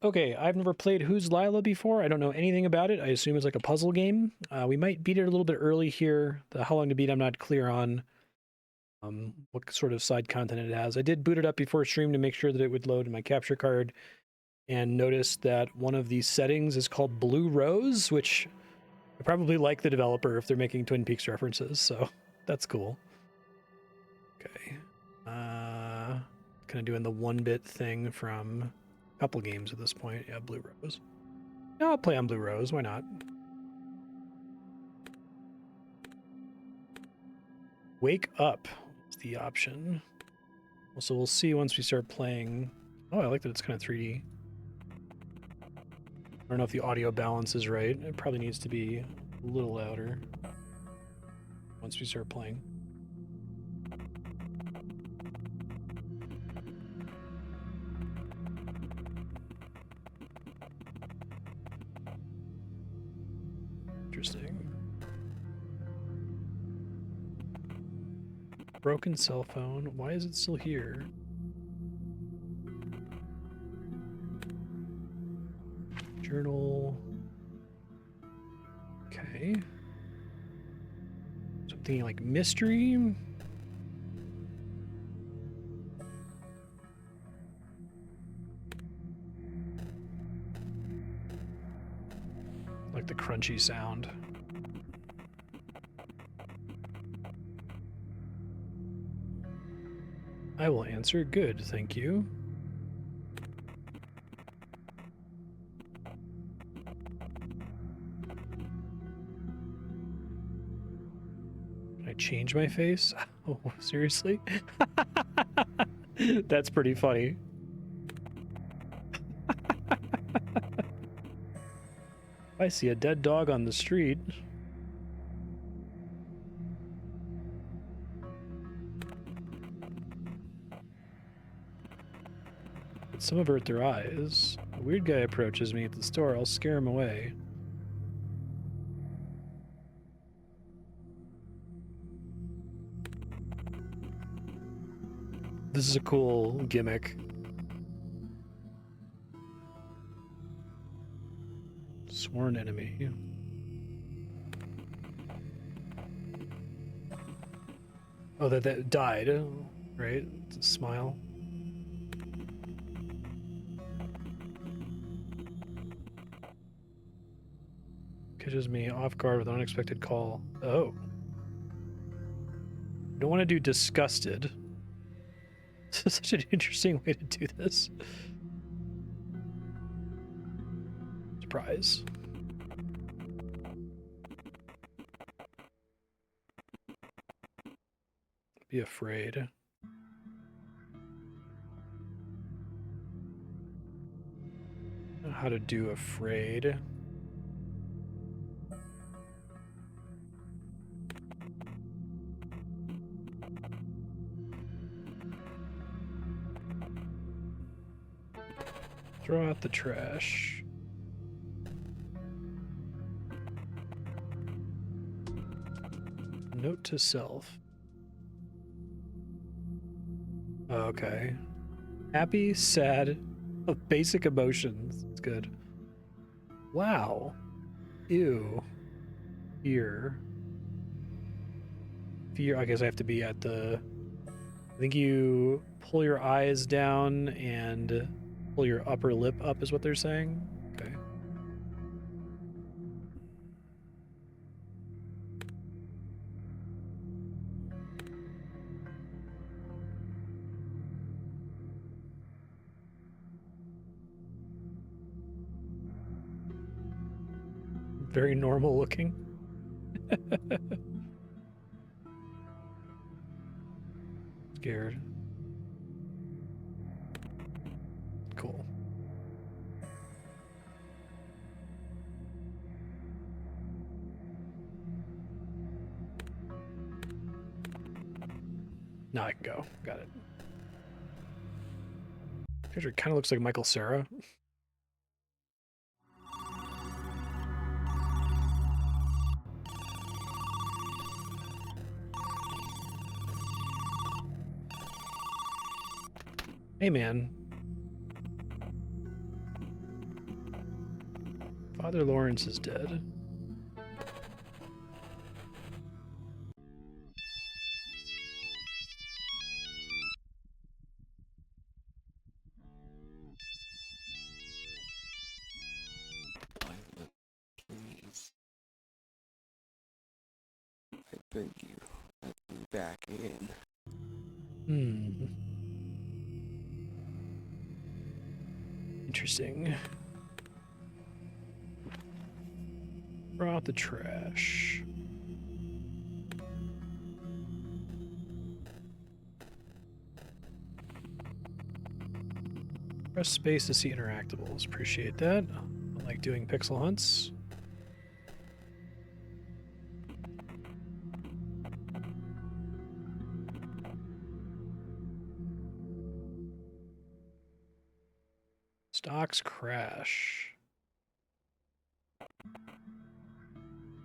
Okay, I've never played Who's Lila before. I don't know anything about it. I assume it's like a puzzle game. We might beat it a little bit early here. How long to beat, I'm not clear on. What sort of side content it has. I did boot it up before stream to make sure that it would load in my capture card, and noticed that one of these settings is called Blue Rose, which I probably like the developer if they're making Twin Peaks references, so that's cool. Okay. Kind of doing the 1-bit thing from a couple games at this point. Yeah, Blue Rose. Yeah, I'll play on Blue Rose. Why not? Wake Up is the option. So we'll see once we start playing. Oh, I like that it's kind of 3D. I don't know if the audio balance is right. It probably needs to be a little louder once we start playing. Interesting. Broken cell phone. Why is it still here? Journal. Okay. Something like mystery. Like the crunchy sound. I will answer. Good, thank you. Can I change my face? Oh, seriously? That's pretty funny. I see a dead dog on the street. Some avert their eyes. A weird guy approaches me at the store. I'll scare him away. This is a cool gimmick. Sworn enemy. Oh, that died, right? It's a smile. Catches me off guard with an unexpected call. Oh. I don't want to do disgusted. This is such an interesting way to do this. Surprise. Be afraid. How to do afraid. Throw out the trash. Note to self. Okay. Happy, sad, basic emotions. It's good. Wow. Ew. Fear. Fear. I guess I have to be at the... I think you pull your eyes down and pull your upper lip up is what they're saying. Okay. Very normal looking. Scared. Cool. Now I can go. Got it. Picture kind of looks like Michael Cera. Hey, man. Father Lawrence is dead. Please. I beg you, let me back in. Interesting. Throw out the trash. Press space to see interactables. Appreciate that. I like doing pixel hunts. Stocks crash.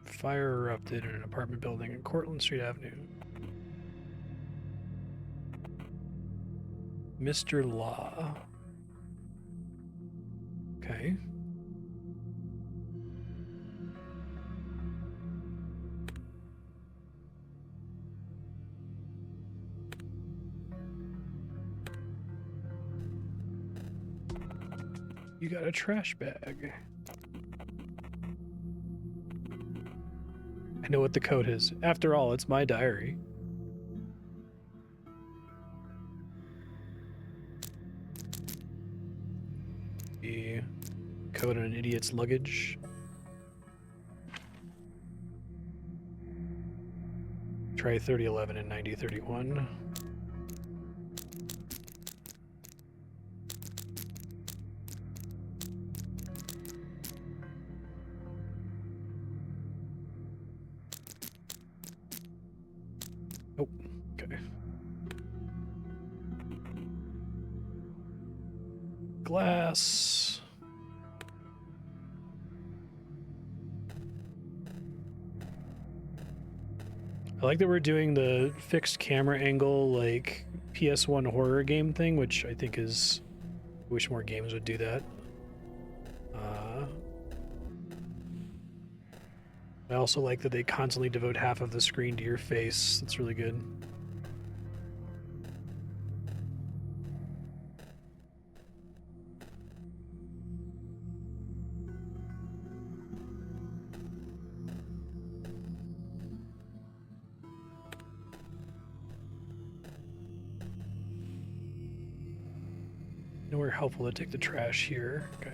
Fire erupted in an apartment building in Cortlandt Street Avenue. Mr. Law. Okay. You got a trash bag. I know what the code is. After all, it's my diary. The code on an idiot's luggage. Try 3011 and 9031. Oh, okay. Glass. I like that we're doing the fixed camera angle, like PS1 horror game thing, which I think is. I wish more games would do that. I also like that they constantly devote half of the screen to your face. That's really good. Nowhere helpful to take the trash here. Okay.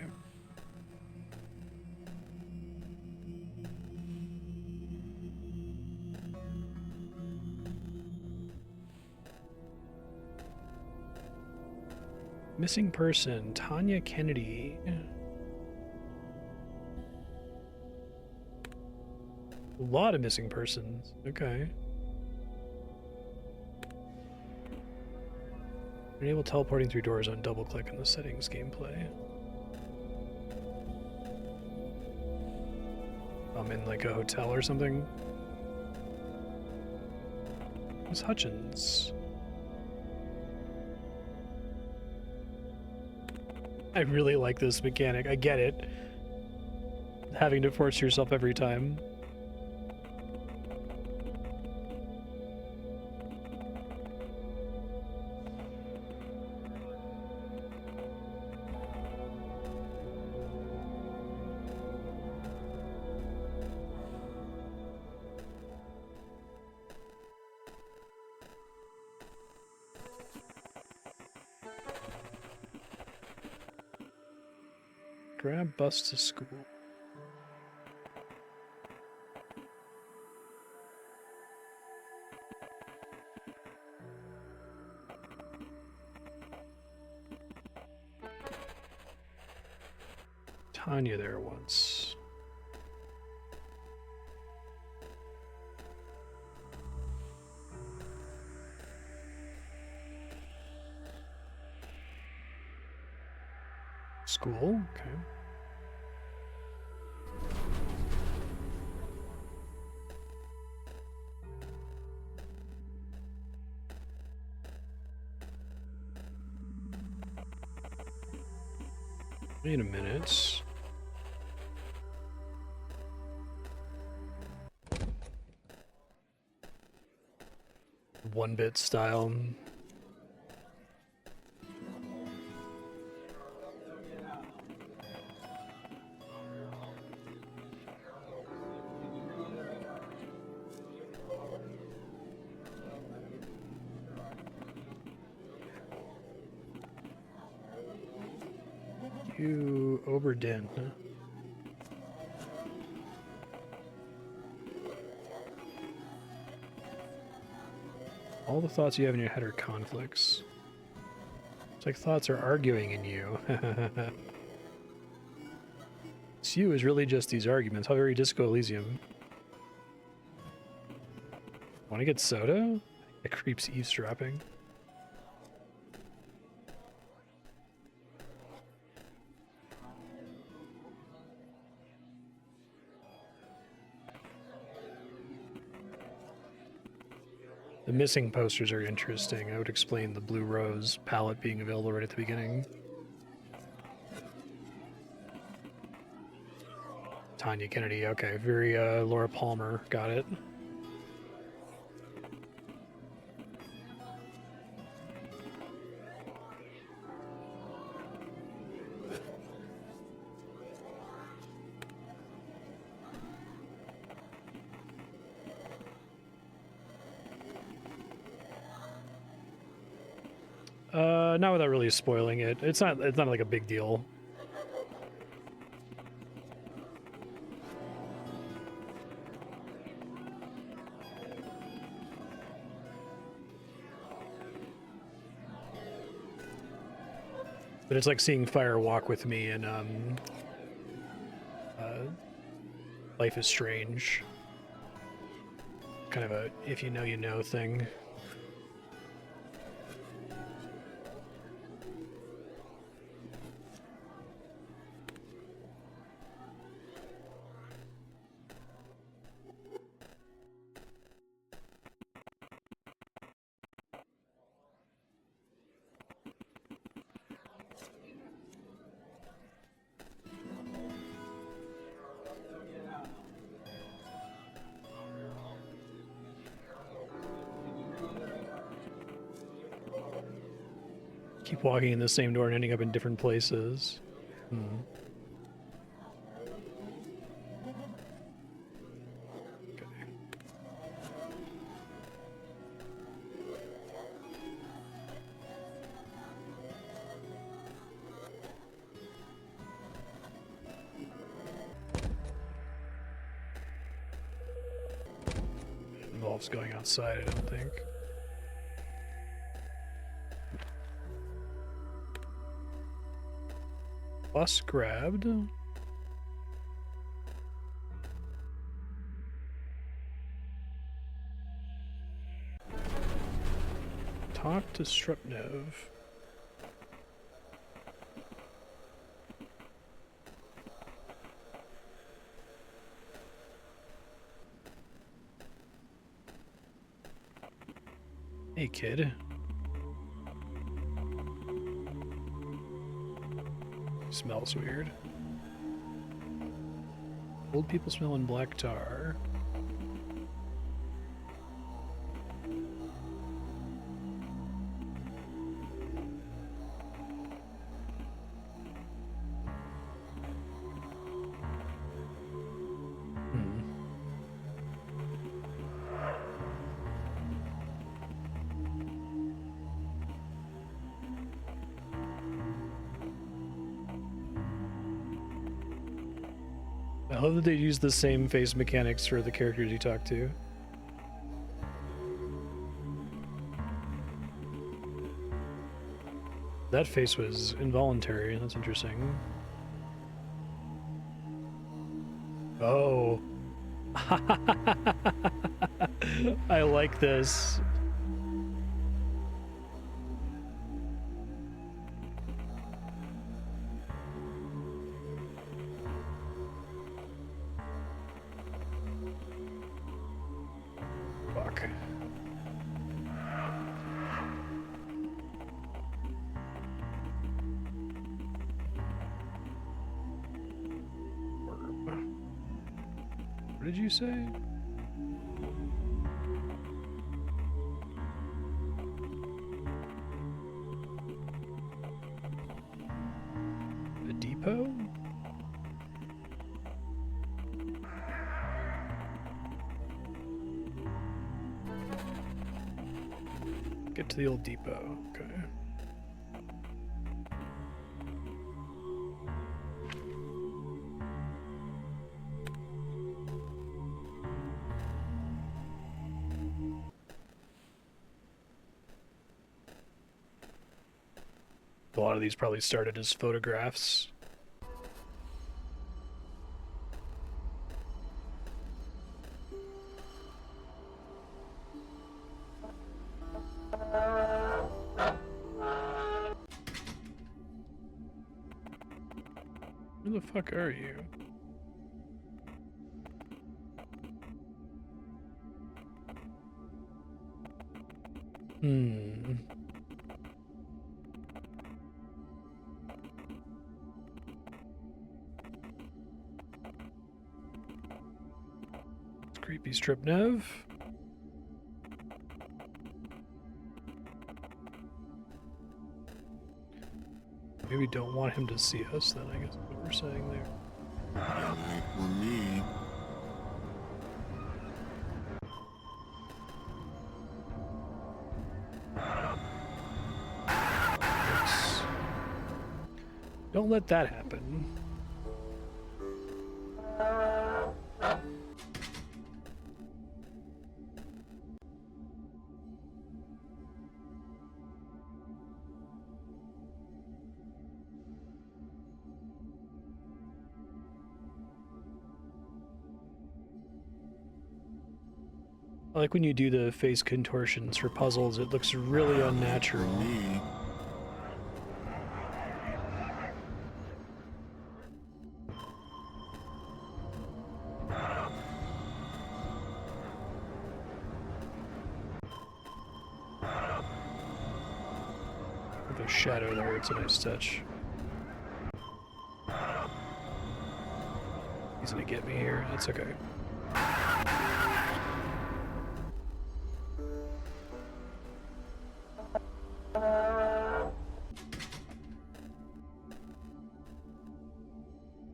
Missing person, Tanya Kennedy. A lot of missing persons. Okay. Enable teleporting through doors on double click in the settings gameplay. I'm in like a hotel or something. It's Hutchins. I really like this mechanic. I get it. Having to force yourself every time. Grab bus to school. Tanya there once. School? Okay. Wait a minute. 1-bit style. You Oberdin. All the thoughts you have in your head are conflicts. It's like thoughts are arguing in you. It's you is really just these arguments. How very Disco Elysium. Want to get soda? It creeps eavesdropping. The missing posters are interesting. I would explain the Blue Rose palette being available right at the beginning. Tanya Kennedy, okay. Very Laura Palmer, got it. Not without really spoiling it. It's not like a big deal. But it's like seeing Fire walk with me in Life is Strange. Kind of a if you know you know thing. Keep walking in the same door and ending up in different places. Okay. It involves going outside, I don't think. Bus grabbed. Talk to Strupnev. Hey, kid. Smells weird. Old people smelling black tar. I love that they use the same face mechanics for the characters you talk to. That face was involuntary. That's interesting. Oh. I like this. What did you say? depot? Get to the old depot. Okay. A lot of these probably started as photographs. Who the fuck are you? Creepy Strupnev. Maybe we don't want him to see us then, I guess is what we're saying there. For me. Don't let that happen. I like when you do the face contortions for puzzles, it looks really unnatural. The shadow there, it's a nice touch. He's gonna get me here, that's okay.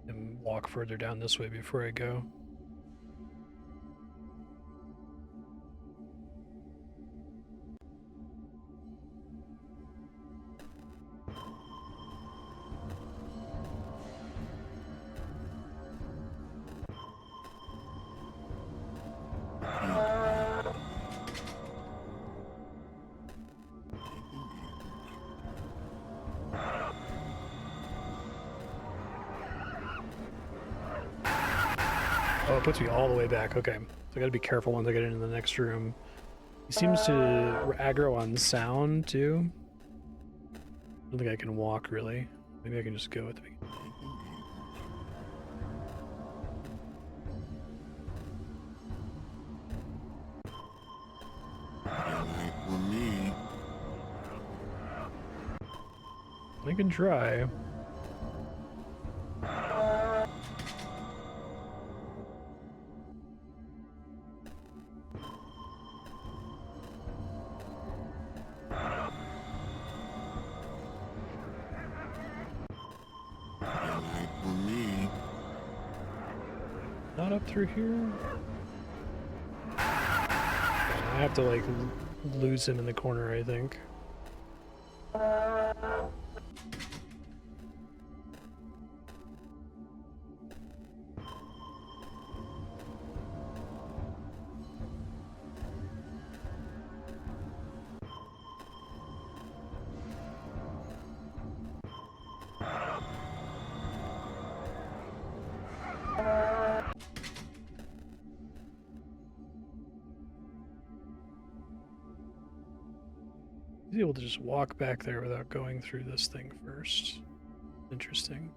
And walk further down this way before I go. Oh, it puts me all the way back. Okay. So I gotta be careful once I get into the next room. He seems to aggro on sound, too. I don't think I can walk, really. Maybe I can just go at the beginning. For me. I can try. Not up through here. I have to like lose him in the corner, I think. He's able to just walk back there without going through this thing first. Interesting.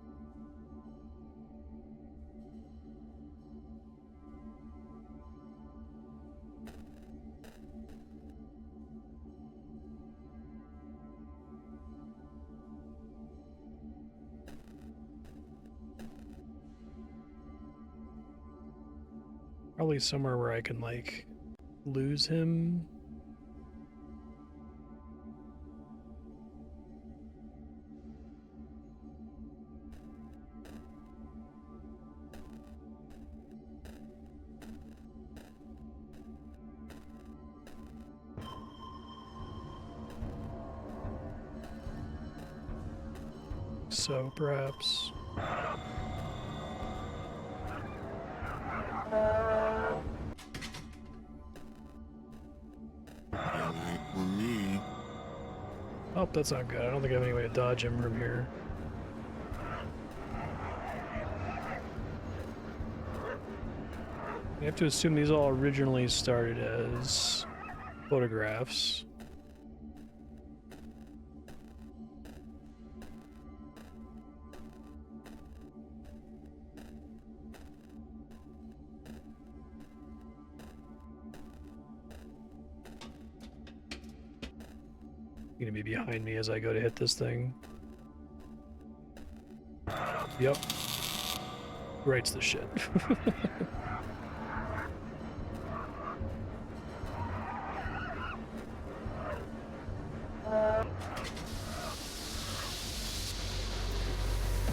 Probably somewhere where I can, like, lose him. so, perhaps. Wait for me. Oh, that's not good. I don't think I have any way to dodge him from here. We have to assume these all originally started as photographs. You're gonna be behind me as I go to hit this thing. Yep. Writes the shit.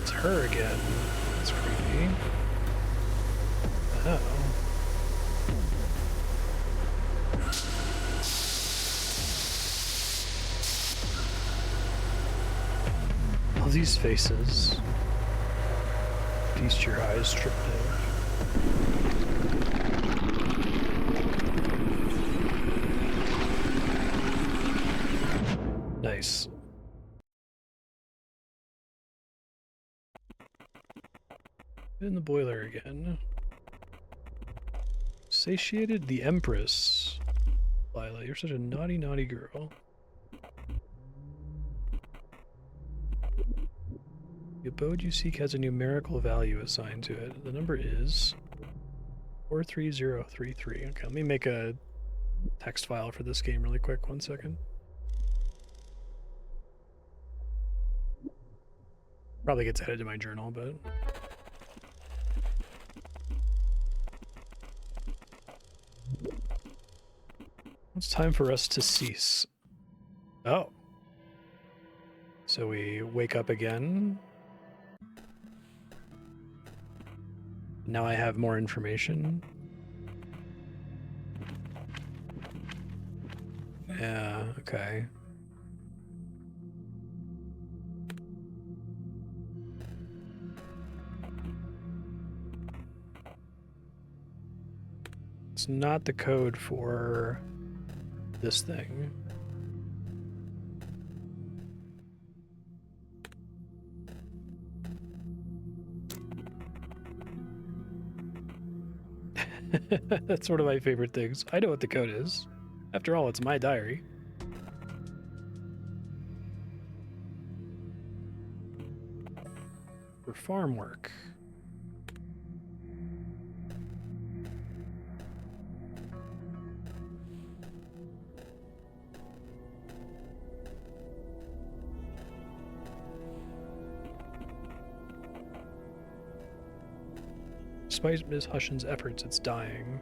It's her again. That's creepy. Oh. All these faces. Feast your eyes, Strupnev. Nice. In the boiler again. Satiated the Empress. Lila, you're such a naughty, naughty girl. The abode you seek has a numerical value assigned to it. The number is 43033. Okay, let me make a text file for this game really quick. 1 second. Probably gets added to my journal, but... It's time for us to cease. Oh. So we wake up again. Now I have more information. Yeah, okay. It's not the code for this thing. That's one of my favorite things. I know what the code is. After all, it's my diary. For farm work. Despite Ms. Hutchins' efforts, it's dying.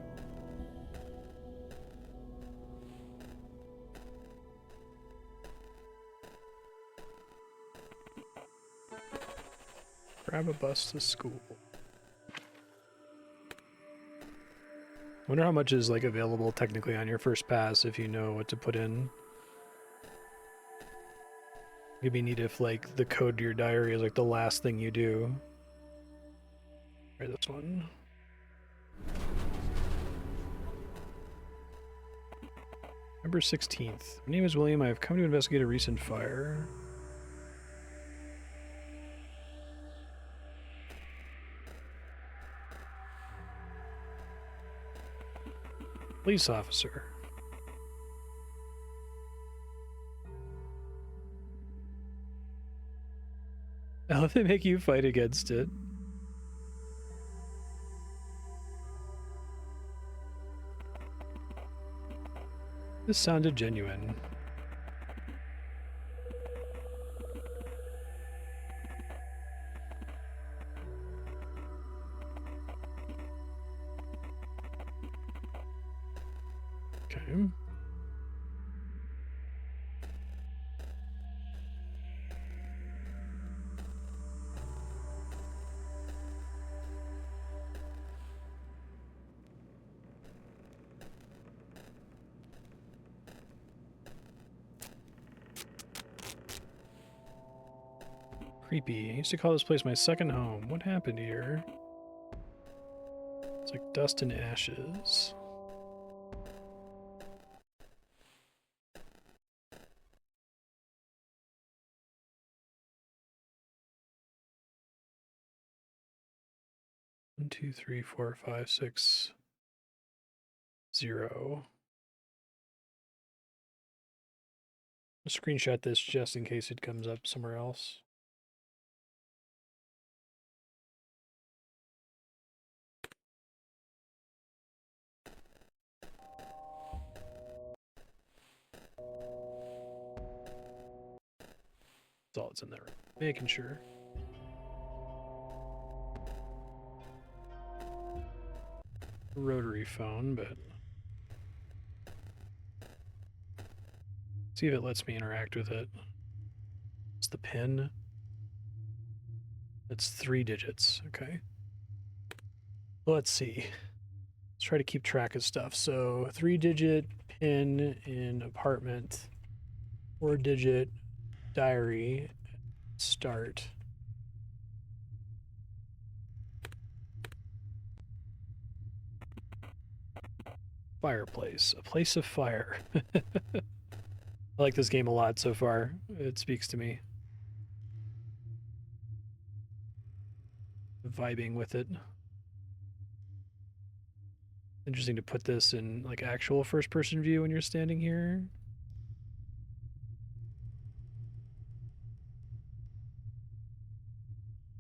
Grab a bus to school. Wonder how much is like available technically on your first pass if you know what to put in. It'd be neat if like the code to your diary is like the last thing you do. Try this one. November 16th. My name is William. I have come to investigate a recent fire. Police officer. How do they make you fight against it? This sounded genuine. Okay. Creepy. I used to call this place my second home. What happened here? It's like dust and ashes. One, two, three, four, five, six, 0. I'll screenshot this just in case it comes up somewhere else. That's all that's in there. Making sure. Rotary phone, but see if it lets me interact with it. It's the pin. It's 3 digits. Okay. Let's see. Let's try to keep track of stuff. So 3-digit pin in apartment, 4-digit diary, start. Fireplace, a place of fire. I like this game a lot so far. It speaks to me. Vibing with it. Interesting to put this in like actual first person view when you're standing here.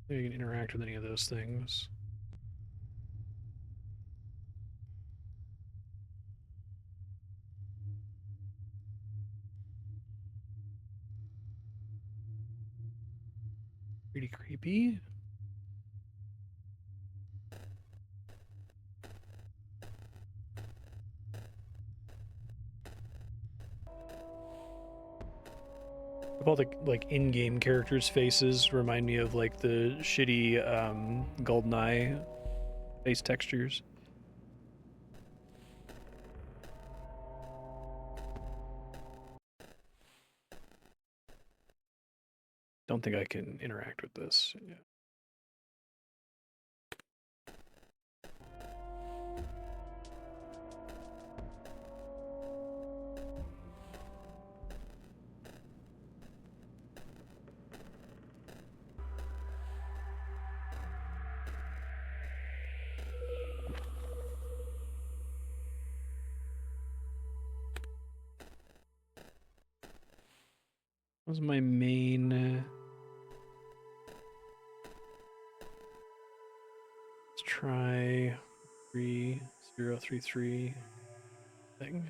Maybe you can interact with any of those things. Pretty creepy. All the like in-game characters' faces remind me of like the shitty GoldenEye face textures. Don't think I can interact with this. Yeah. What was my main? Let's try 3033 thing.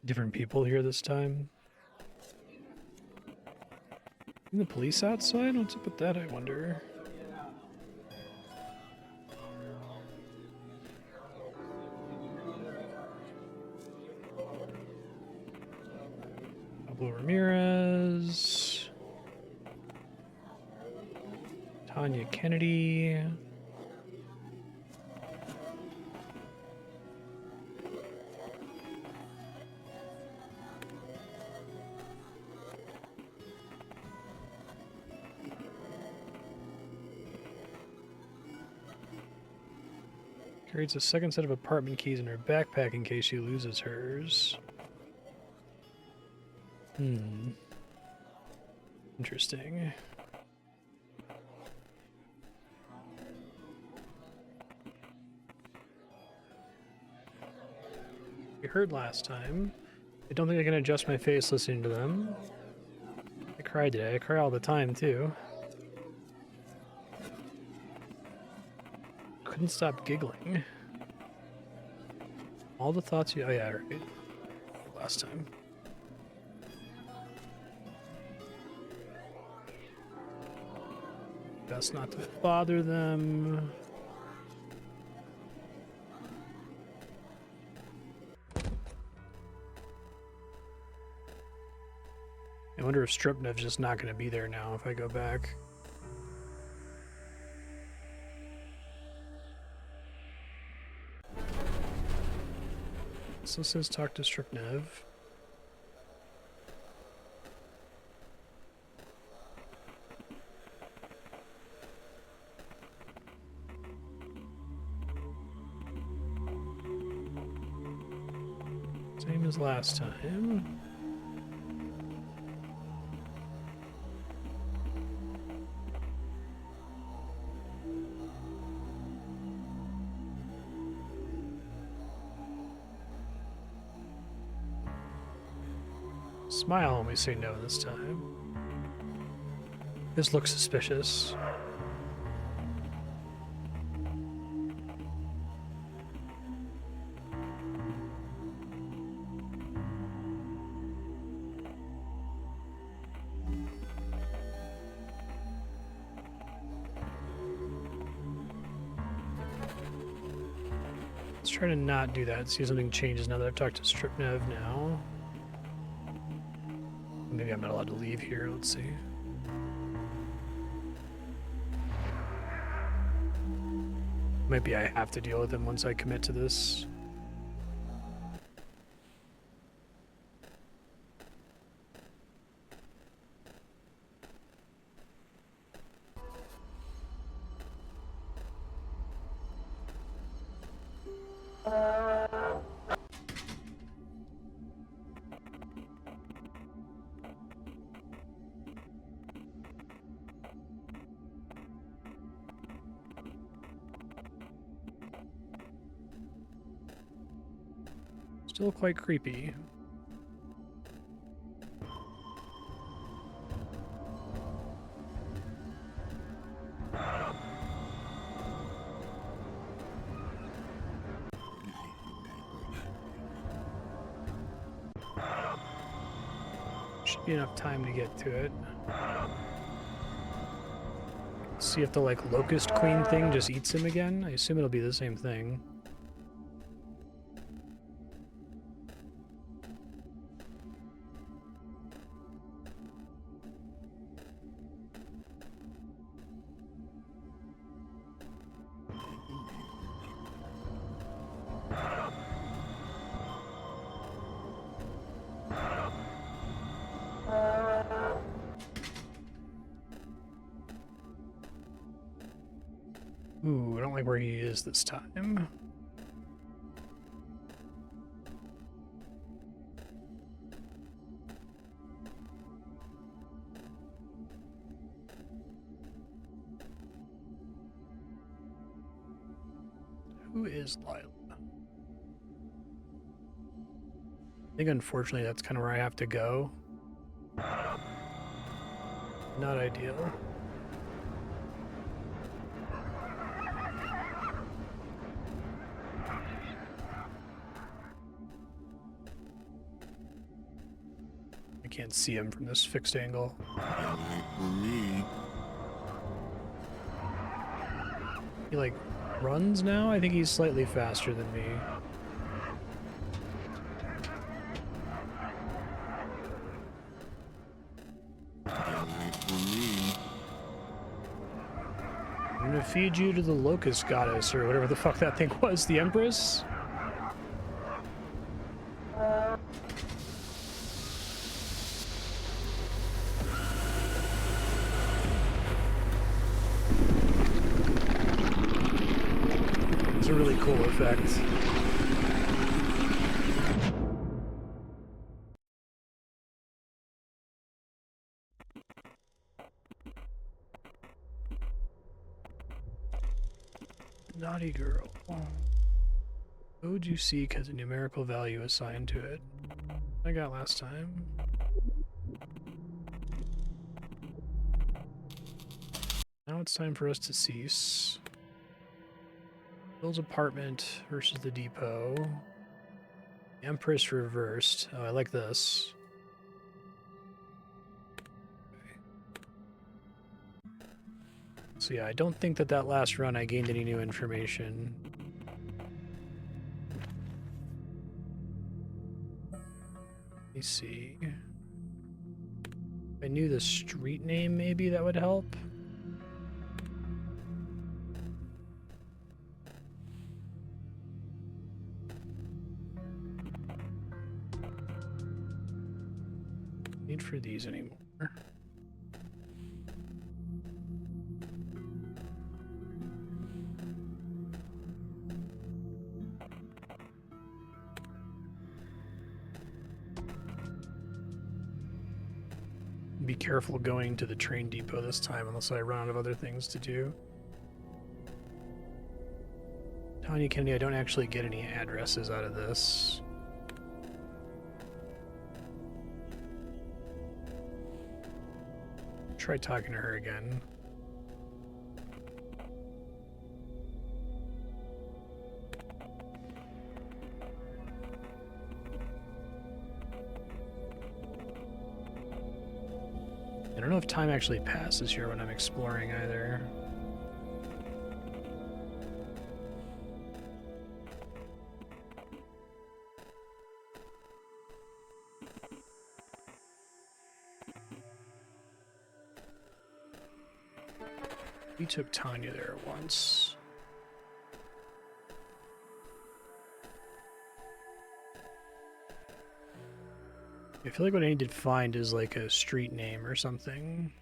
Different people here this time. Isn't the police outside? What's up with that, I wonder? Pablo Ramirez. Tanya Kennedy. Carries a second set of apartment keys in her backpack in case she loses hers. Interesting. We heard last time. I don't think I can adjust my face listening to them. I cried today. I cry all the time, too. Couldn't stop giggling. All the thoughts you... Oh, yeah, right. Last time. Best not to bother them. I wonder if Strupnev's just not going to be there now if I go back. So it says talk to Strupnev. Same as last time. Smile when we say no this time. This looks suspicious. Let's try to not do that. See if something changes now that I've talked to Strupnev now. Maybe I'm not allowed to leave here. Let's see. Maybe I have to deal with him once I commit to this. Still quite creepy. Should be enough time to get to it. See if the like locust queen thing just eats him again. I assume it'll be the same thing. Ooh, I don't like where he is this time. Who is Lila? I think unfortunately that's kind of where I have to go. Not ideal. I can't see him from this fixed angle. For me. He like runs now? I think he's slightly faster than me. I'm gonna feed you to the locust goddess, or whatever the fuck that thing was, the Empress? It's a really cool effect. Naughty girl. Code you seek has a numerical value assigned to it. I got last time. Now it's time for us to cease. Bill's apartment versus the depot. The Empress reversed. Oh, I like this. So yeah, I don't think that that last run I gained any new information. Let me see. I knew the street name, maybe that would help. Need for these anymore. Be careful going to the train depot this time unless I run out of other things to do. Tanya Kennedy, I don't actually get any addresses out of this. Try talking to her again. I don't know if time actually passes here when I'm exploring either. We took Tanya there once. I feel like what I need to find is like a street name or something.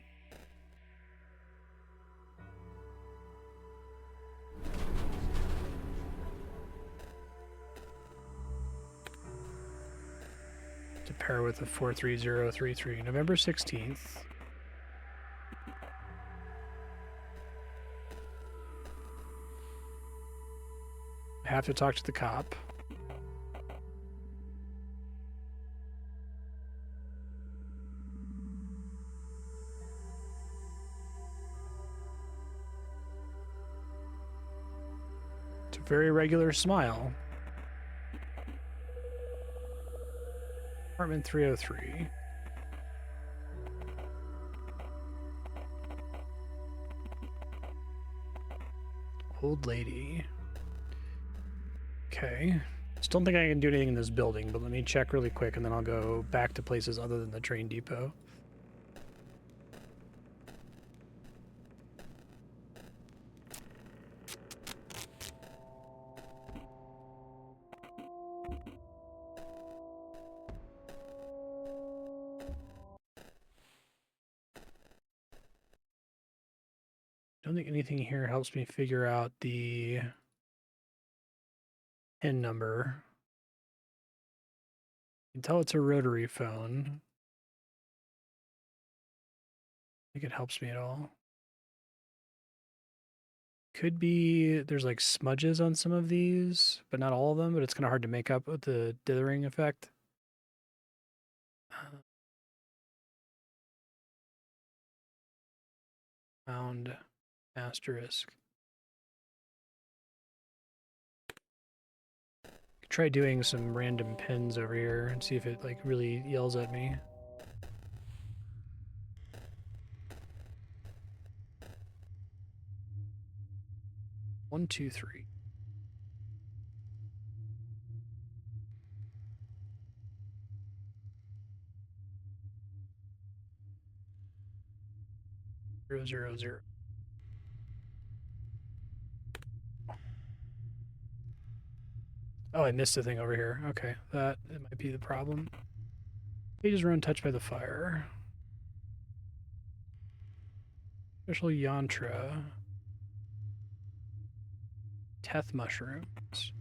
To pair with the 43033, November 16th. I have to talk to the cop. It's a very regular smile. Apartment 303. Old lady. Okay. Still don't think I can do anything in this building, but let me check really quick and then I'll go back to places other than the train depot. I don't think anything here helps me figure out the PIN number. You can tell it's a rotary phone. I think it helps me at all. Could be there's like smudges on some of these, but not all of them, but it's kind of hard to make up with the dithering effect. Found asterisk. Try doing some random pins over here and see if it like really yells at me. One, two, three. Zero, zero, zero. Oh, I missed a thing over here. Okay, that might be the problem. Pages were untouched by the fire. Special yantra. Teth mushrooms.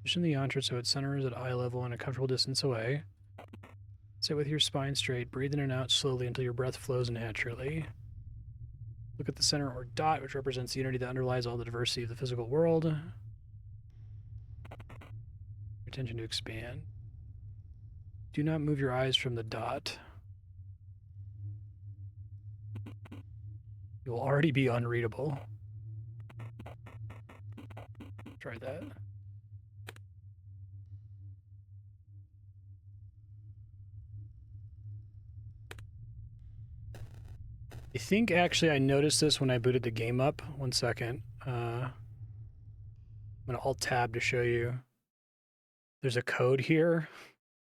Position the yantra so its center is at eye level and a comfortable distance away. Sit with your spine straight. Breathe in and out slowly until your breath flows naturally. Look at the center or dot, which represents the unity that underlies all the diversity of the physical world. Your attention to expand. Do not move your eyes from the dot. You will already be unreadable. Try that. I think actually I noticed this when I booted the game up. One second. I'm going to Alt-Tab to show you. There's a code here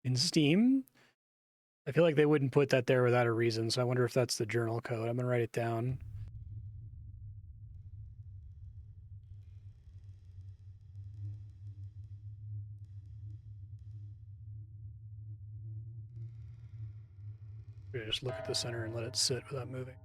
in Steam I feel like they wouldn't put that there without a reason, so I wonder if that's the journal code. I'm gonna write it down. Just look at the center and let it sit without moving.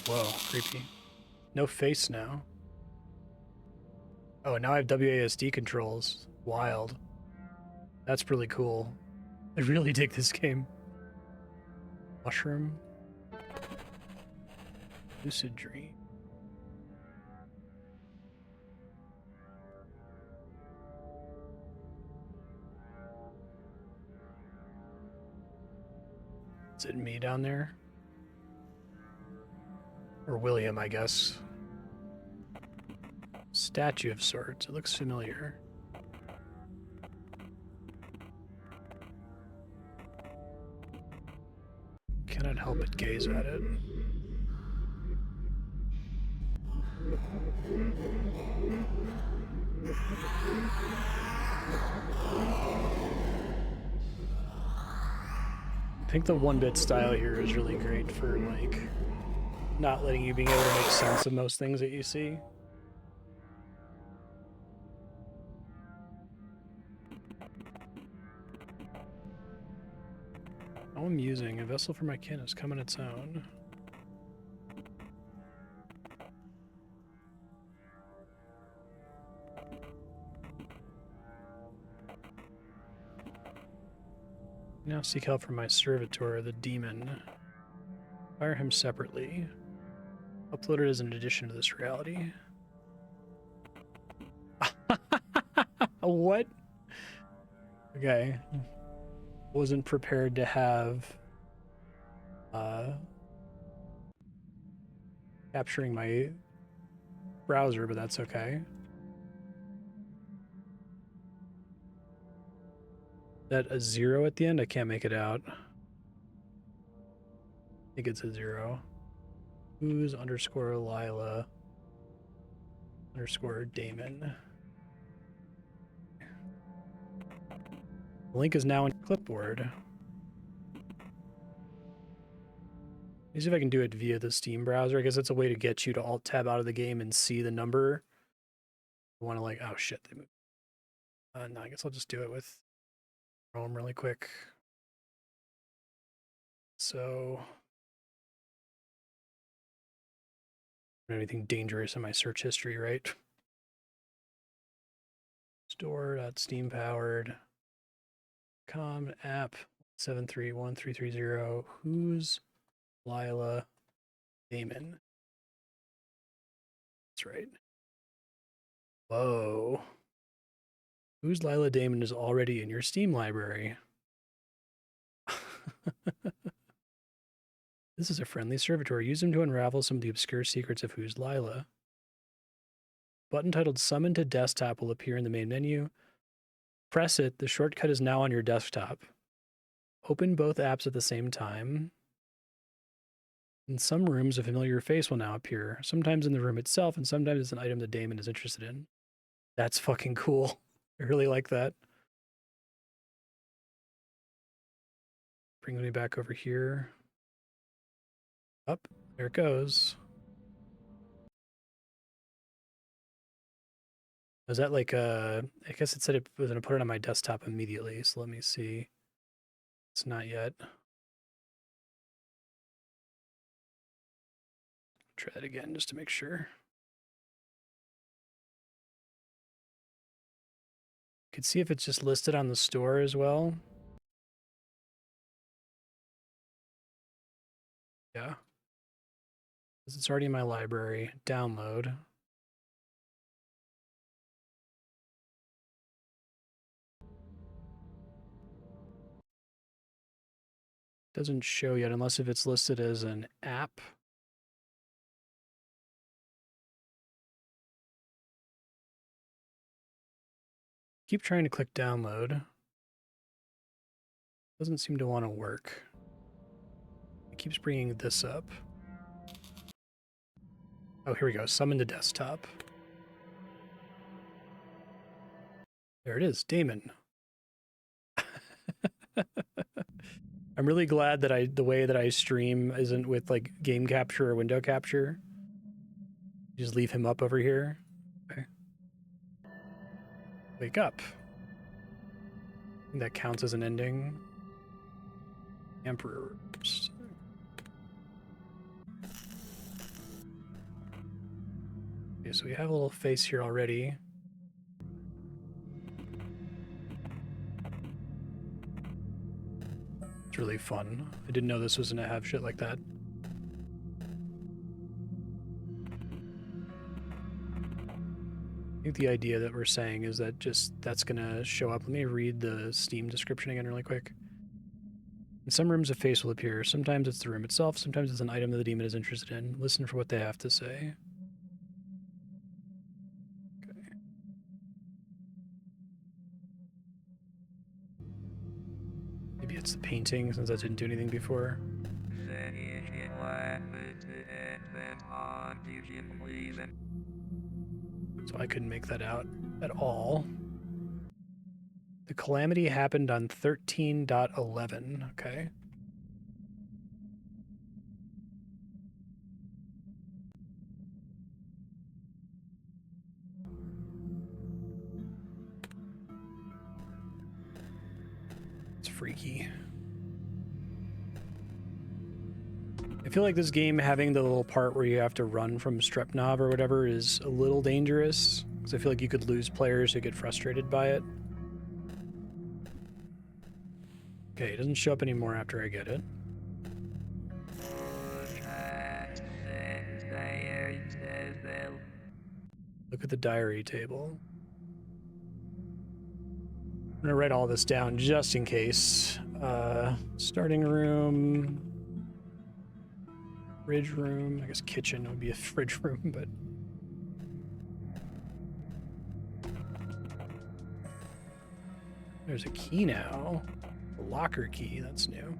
Whoa, creepy. No face now. Oh, now I have WASD controls. Wild. That's really cool. I really dig this game. Mushroom. Lucid dream. Is it me down there? Or William, I guess. Statue of sorts. It looks familiar. Cannot help but gaze at it. I think the 1-bit style here is really great for, like, not letting you being able to make sense of most things that you see. How amusing. A vessel for my kin has come on its own. Now seek help from my servitor, the Daemon. Fire him separately. Upload it as an addition to this reality. What? Okay. Wasn't prepared to have capturing my browser, but that's okay. That a 0 at the end? I can't make it out. I think it's a 0. Who's underscore Lila underscore Daemon. The link is now in clipboard. Let me see if I can do it via the Steam browser. I guess that's a way to get you to alt tab out of the game and see the number. I want to like, oh shit, they moved. No, I guess I'll just do it with Chrome really quick. So, anything dangerous in my search history, right? Store.steampowered.com app 7313330. Who's Lila Daemon? That's right. Whoa. Who's Lila Daemon is already in your Steam library. This is a friendly servitor. Use him to unravel some of the obscure secrets of Who's Lila. Button titled Summon to Desktop will appear in the main menu. Press it. The shortcut is now on your desktop. Open both apps at the same time. In some rooms, a familiar face will now appear, sometimes in the room itself, and sometimes it's an item the Daemon is interested in. That's fucking cool. I really like that. Brings me back over here. Up, there it goes. Was that like I guess it said it was going to put it on my desktop immediately, so let me see. It's not yet. Try that again just to make sure. Could see if it's just listed on the store as well. Yeah. It's already in my library. Download. Doesn't show yet unless if it's listed as an app. Keep trying to click download. Doesn't seem to want to work. It keeps bringing this up. Oh, here we go. Summon to desktop. There it is, Daemon. I'm really glad that the way that I stream isn't with like game capture or window capture. Just leave him up over here. Okay. Wake up. I think that counts as an ending. Emperors. Okay, so we have a little face here already. It's really fun. I didn't know this was gonna have shit like that. I think the idea that we're saying is that that's gonna show up. Let me read the Steam description again really quick. In some rooms, a face will appear. Sometimes it's the room itself. Sometimes it's an item that the demon is interested in. Listen for what they have to say. Okay. Maybe it's the painting, since I didn't do anything before. So I couldn't make that out at all. The calamity happened on 13.11. Okay. It's freaky. I feel like this game having the little part where you have to run from Strupnev or whatever is a little dangerous, because I feel like you could lose players who get frustrated by it. Okay, it doesn't show up anymore after I get it. Look at the diary table. I'm gonna write all this down just in case. Starting room, fridge room. I guess kitchen would be a fridge room, but there's a key now. A locker key, that's new.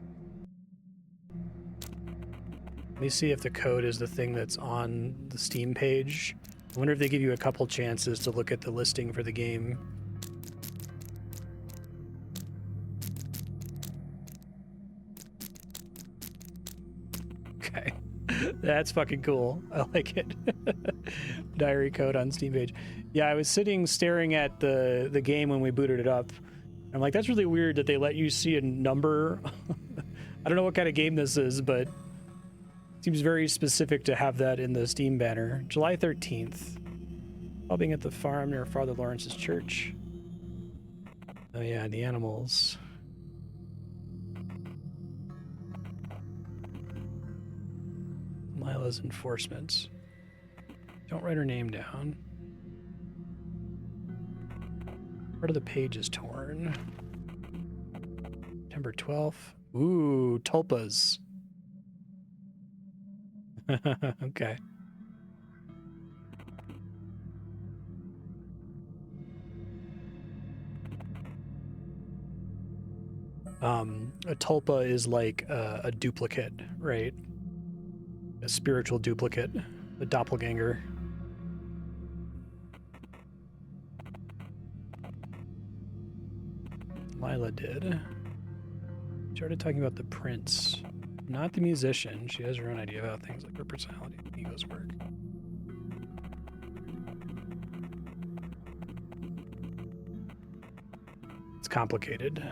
Let me see if the code is the thing that's on the Steam page. I wonder if they give you a couple chances to look at the listing for the game. Okay. That's fucking cool. I like it. Diary code on Steam page. Yeah, I was sitting staring at the game when we booted it up. I'm like, that's really weird that they let you see a number. I don't know what kind of game this is, but it seems very specific to have that in the Steam banner. July 13th. While being at the farm near Father Lawrence's church. Oh yeah, the animals. Lila's enforcement. Don't write her name down. Part of the page is torn. September 12th. Ooh, tulpas. Okay. A tulpa is like a duplicate, right? A spiritual duplicate, a doppelganger. Lila did. Started talking about the prince, not the musician. She has her own idea about things like her personality and ego's work. It's complicated.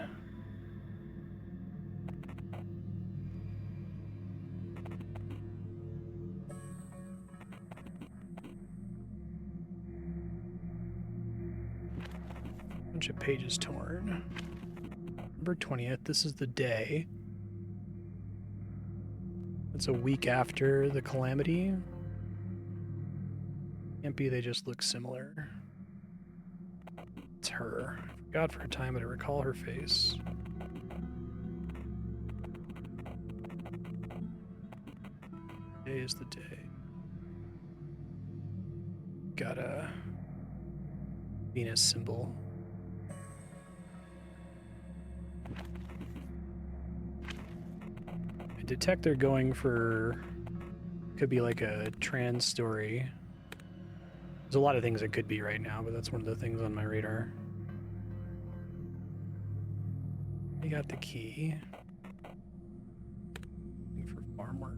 Bunch of pages torn. November 20th, this is the day. It's a week after the calamity. Can't be they just look similar. It's her. I forgot for a time, but I recall her face. Today is the day. Got a Venus symbol. I detect they're going for, could be like a trans story. There's a lot of things it could be right now, but that's one of the things on my radar. I got the key. Looking for farm work.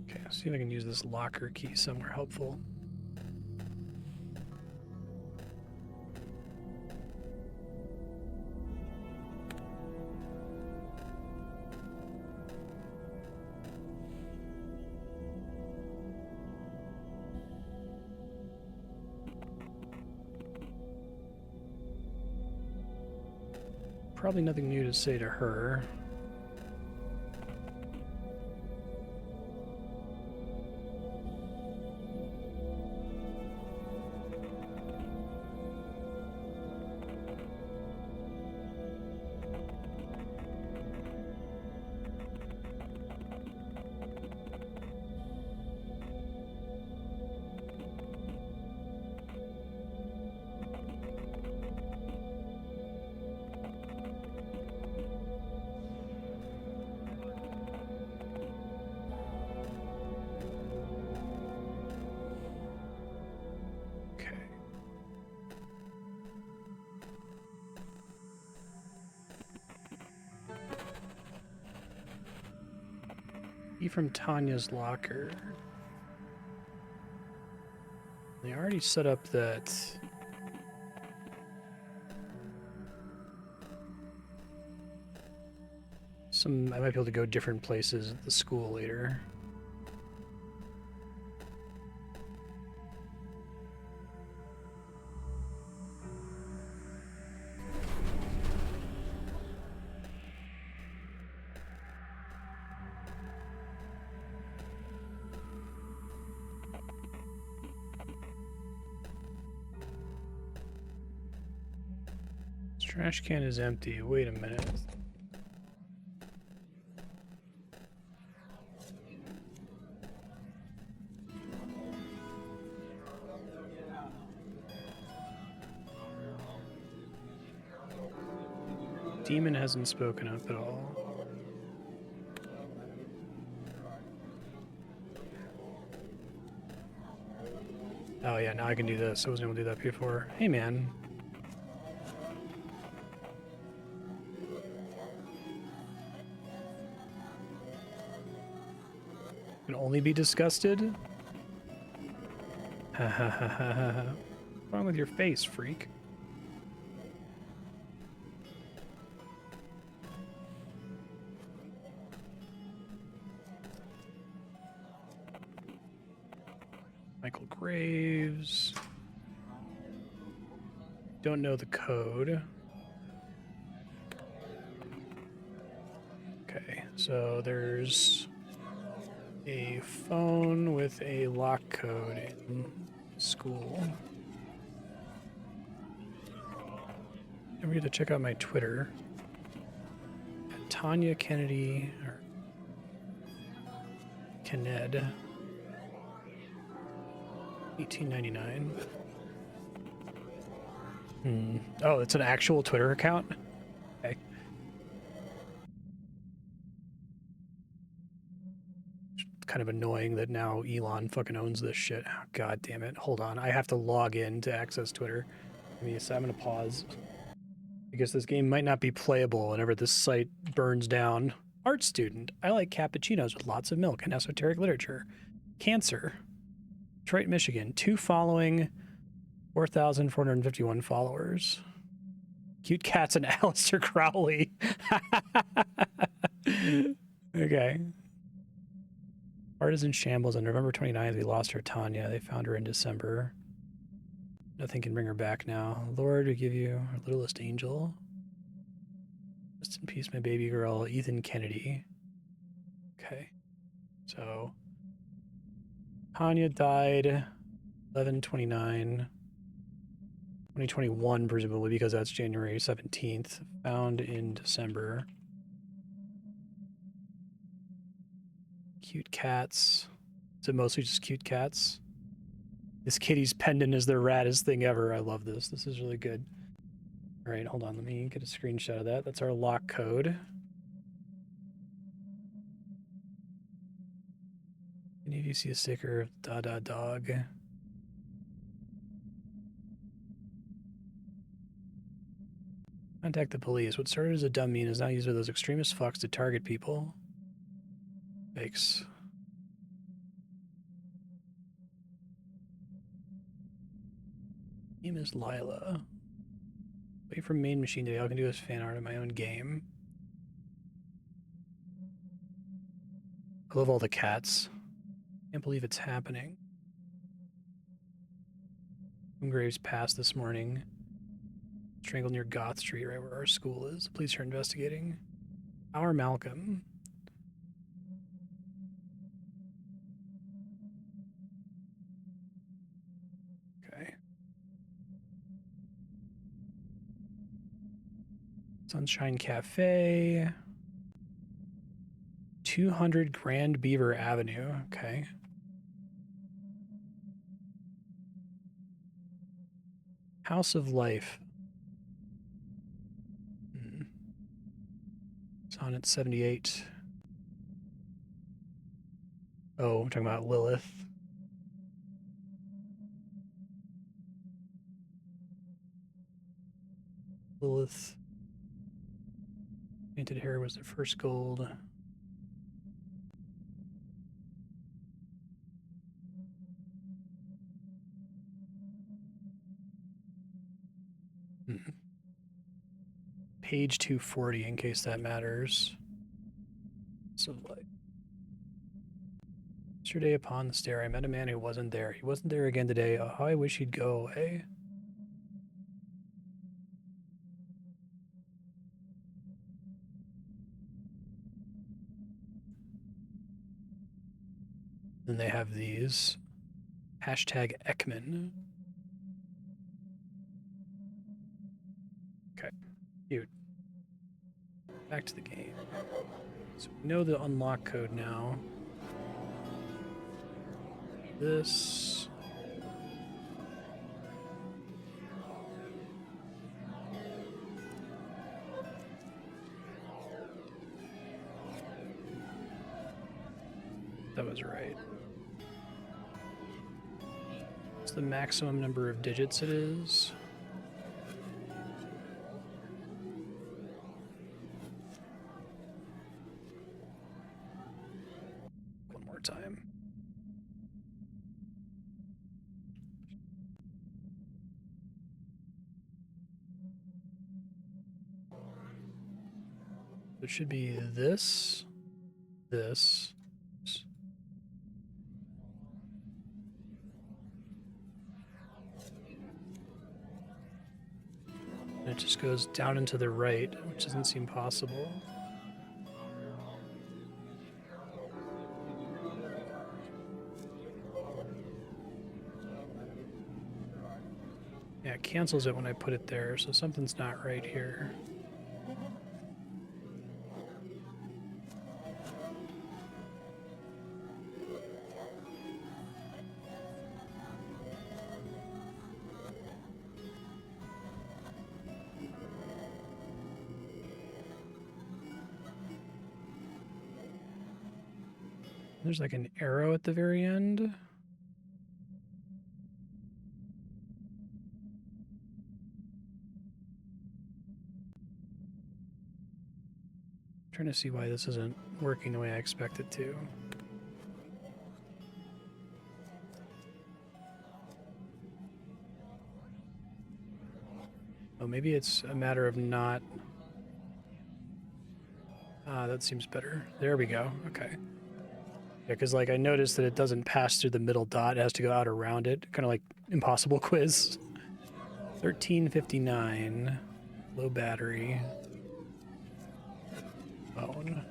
Okay, I'll see if I can use this locker key somewhere helpful. Probably nothing new to say to her. From Tanya's locker. They already set up that I might be able to go different places at the school later. Trash can is empty. Wait a minute. Daemon hasn't spoken up at all. Oh yeah, now I can do this. I wasn't able to do that before. Hey man. Can only be disgusted? Ha ha ha ha ha. What's wrong with your face, freak? Michael Graves. Don't know the code. Okay, so there's a phone with a lock code in school. Don't forget to check out my Twitter at Tanya Kennedy or Kenned 1899. Oh, it's an actual Twitter account? Okay. Kind of annoying that now Elon fucking owns this shit. Oh, God damn it. Hold on. I have to log in to access Twitter. I'm going to pause. Because this game might not be playable whenever this site burns down. Art student. I like cappuccinos with lots of milk and esoteric literature. Cancer. Detroit, Michigan. 2 following. 4,451 followers. Cute cats and Aleister Crowley. Okay. Art is in shambles. On November 29th, we lost her Tanya. They found her in December. Nothing can bring her back now. Lord, we give you our littlest angel. Rest in peace, my baby girl, Ethan Kennedy. Okay. So, Tanya died 11/29. 2021, presumably, because that's January 17th. Found in December. Cute cats. Is it mostly just cute cats? This kitty's pendant is the raddest thing ever. I love this. This is really good. All right, hold on. Let me get a screenshot of that. That's our lock code. Any of you see a sticker of dog? Contact the police. What started as a dumb meme is now used by those extremist fucks to target people. Thanks. Name is Lila. Wait for main machine today. All I can do is fan art of my own game. I love all the cats. Can't believe it's happening. Graves passed this morning. Strangled near Goth Street, right where our school is. The police are investigating. Our Malcolm. Okay. Sunshine Cafe. 200 Grand Beaver Avenue. Okay. House of Life. Sonnet 78. Oh, I'm talking about Lilith. Lilith. Painted hair was the first gold. Page 240, in case that matters. So, like, yesterday upon the stair, I met a man who wasn't there. He wasn't there again today. Oh, how I wish he'd go away. Then they have these. Hashtag Ekman. Okay, cute. Back to the game. So we know the unlock code now. This. That was right. What's the maximum number of digits it is? One more time. It should be this. And it just goes down and to the right, which doesn't seem possible. Yeah, it cancels it when I put it there, so something's not right here. There's like an arrow at the very end. I'm trying to see why this isn't working the way I expect it to. Oh, maybe it's a matter of not... Ah, that seems better. There we go. Okay. Yeah, because like I noticed that it doesn't pass through the middle dot. It has to go out around it. Kind of like Impossible Quiz. 1359. Low battery. Phone.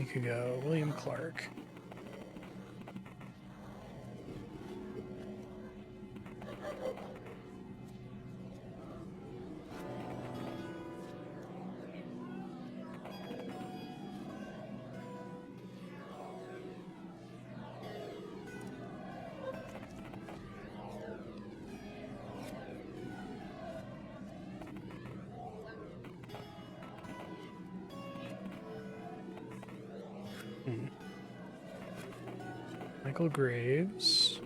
week ago. William Clark. Michael Graves.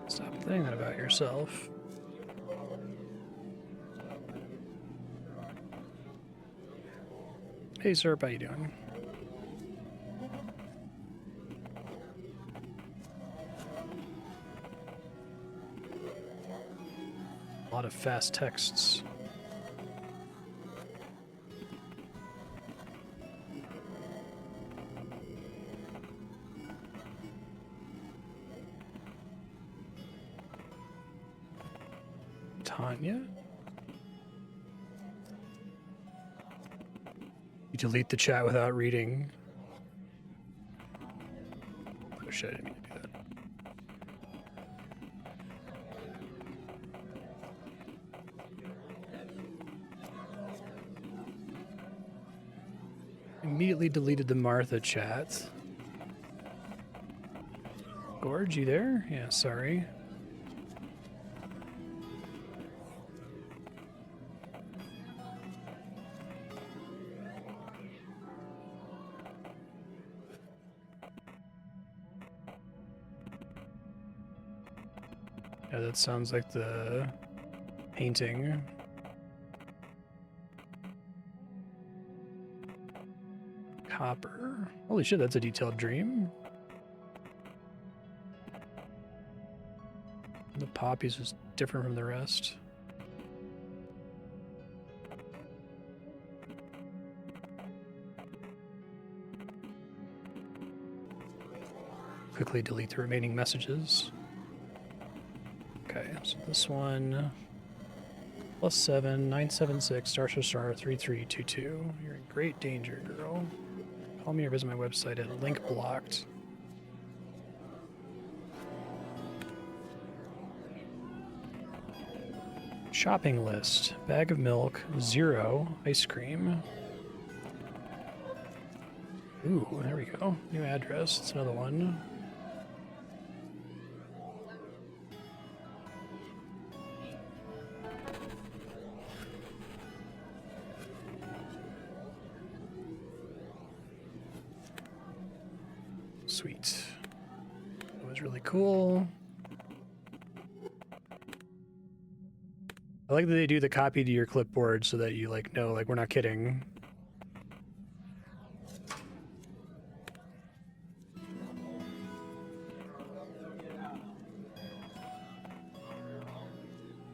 Stop saying that about yourself. Hey, sir, how you doing? A lot of fast texts. Tanya? You delete the chat without reading. Oh shit, I didn't mean to do that. Immediately deleted the Martha chat. Gorge, you there? Yeah, sorry. Yeah, that sounds like the painting. Copper. Holy shit, that's a detailed dream. The poppies is different from the rest. Quickly delete the remaining messages. Okay, so this one +7 976 *** 3322. You're in great danger, girl. Call me or visit my website at link blocked. Shopping list: bag of milk, 0 ice cream. Ooh, there we go. New address. That's another one. Sweet. That was really cool. I like that they do the copy to your clipboard so that you like know, like, we're not kidding.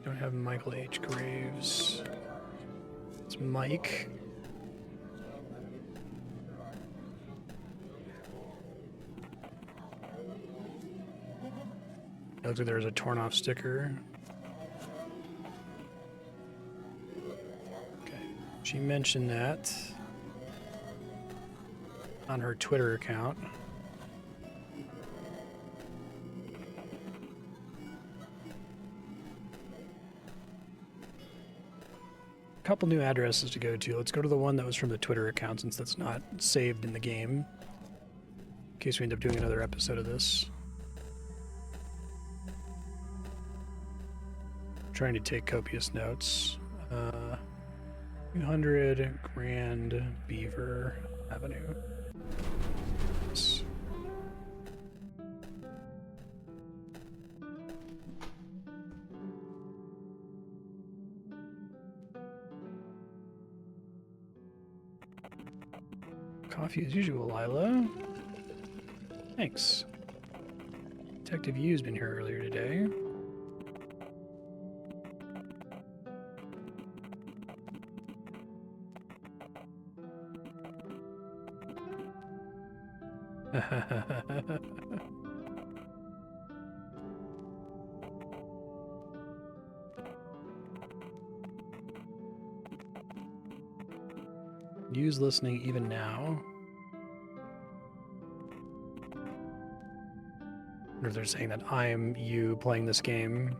Don't have Michael H. Graves. It's Mike. It looks like there's a torn off sticker. Okay. She mentioned that on her Twitter account. A couple new addresses to go to. Let's go to the one that was from the Twitter account since that's not saved in the game. In case we end up doing another episode of this. Trying to take copious notes. 200 Grand Beaver Avenue. Yes. Coffee as usual, Lila. Thanks. Detective Yu's been here earlier today. Use listening even now. Or they're saying that I'm you playing this game.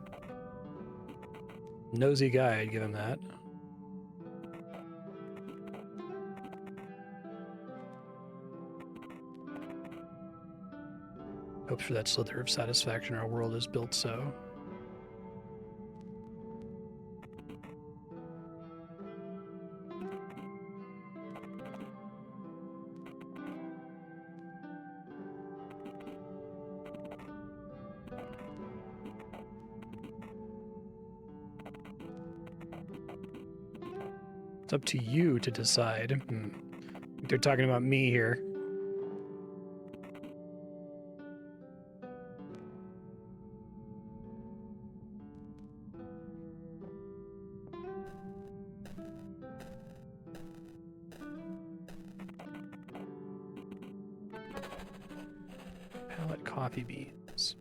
Nosy guy, I'd give him that. Hopes for that slither of satisfaction our world is built so. It's up to you to decide. They're talking about me here. Palette coffee beans.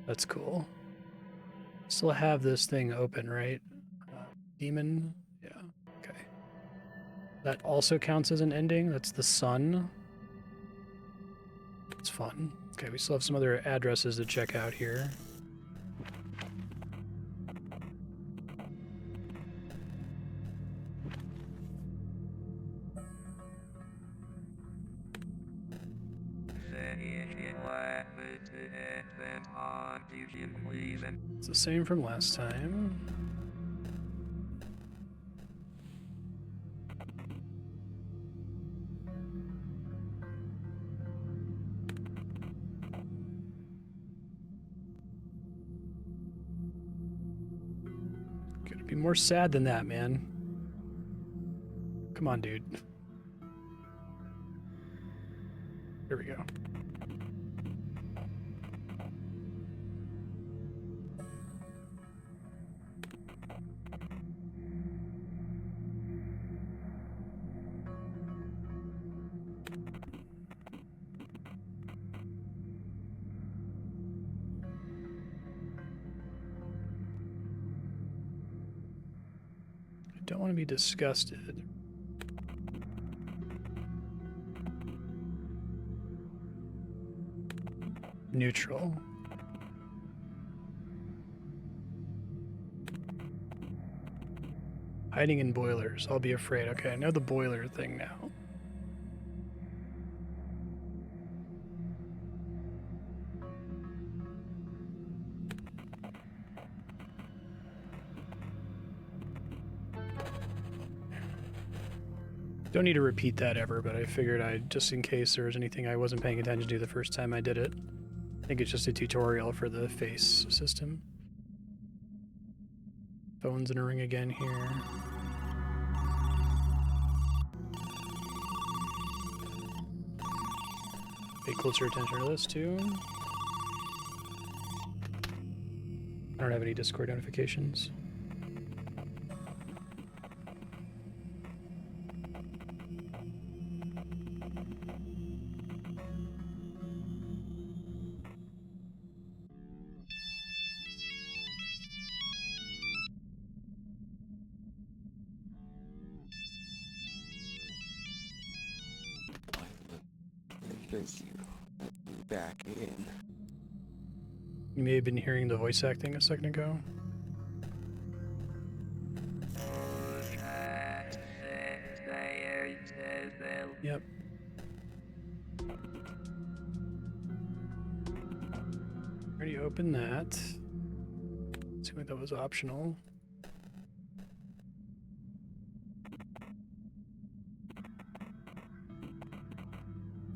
That's cool. Still have this thing open, right? Demon? Yeah, okay. That also counts as an ending. That's the sun. It's fun. Okay, we still have some other addresses to check out here. It's the same from last time. Gotta be more sad than that, man. Come on, dude. Here we go. Don't want to be disgusted. Neutral. Hiding in boilers. I'll be afraid. Okay, I know the boiler thing now. Don't need to repeat that ever, but I figured just in case there was anything I wasn't paying attention to the first time I did it. I think it's just a tutorial for the face system. Phone's in a ring again here. Pay closer attention to this too. I don't have any Discord notifications. Thank you. Let me back in. You may have been hearing the voice acting a second ago. Yep. Already opened that. Seemed like that was optional.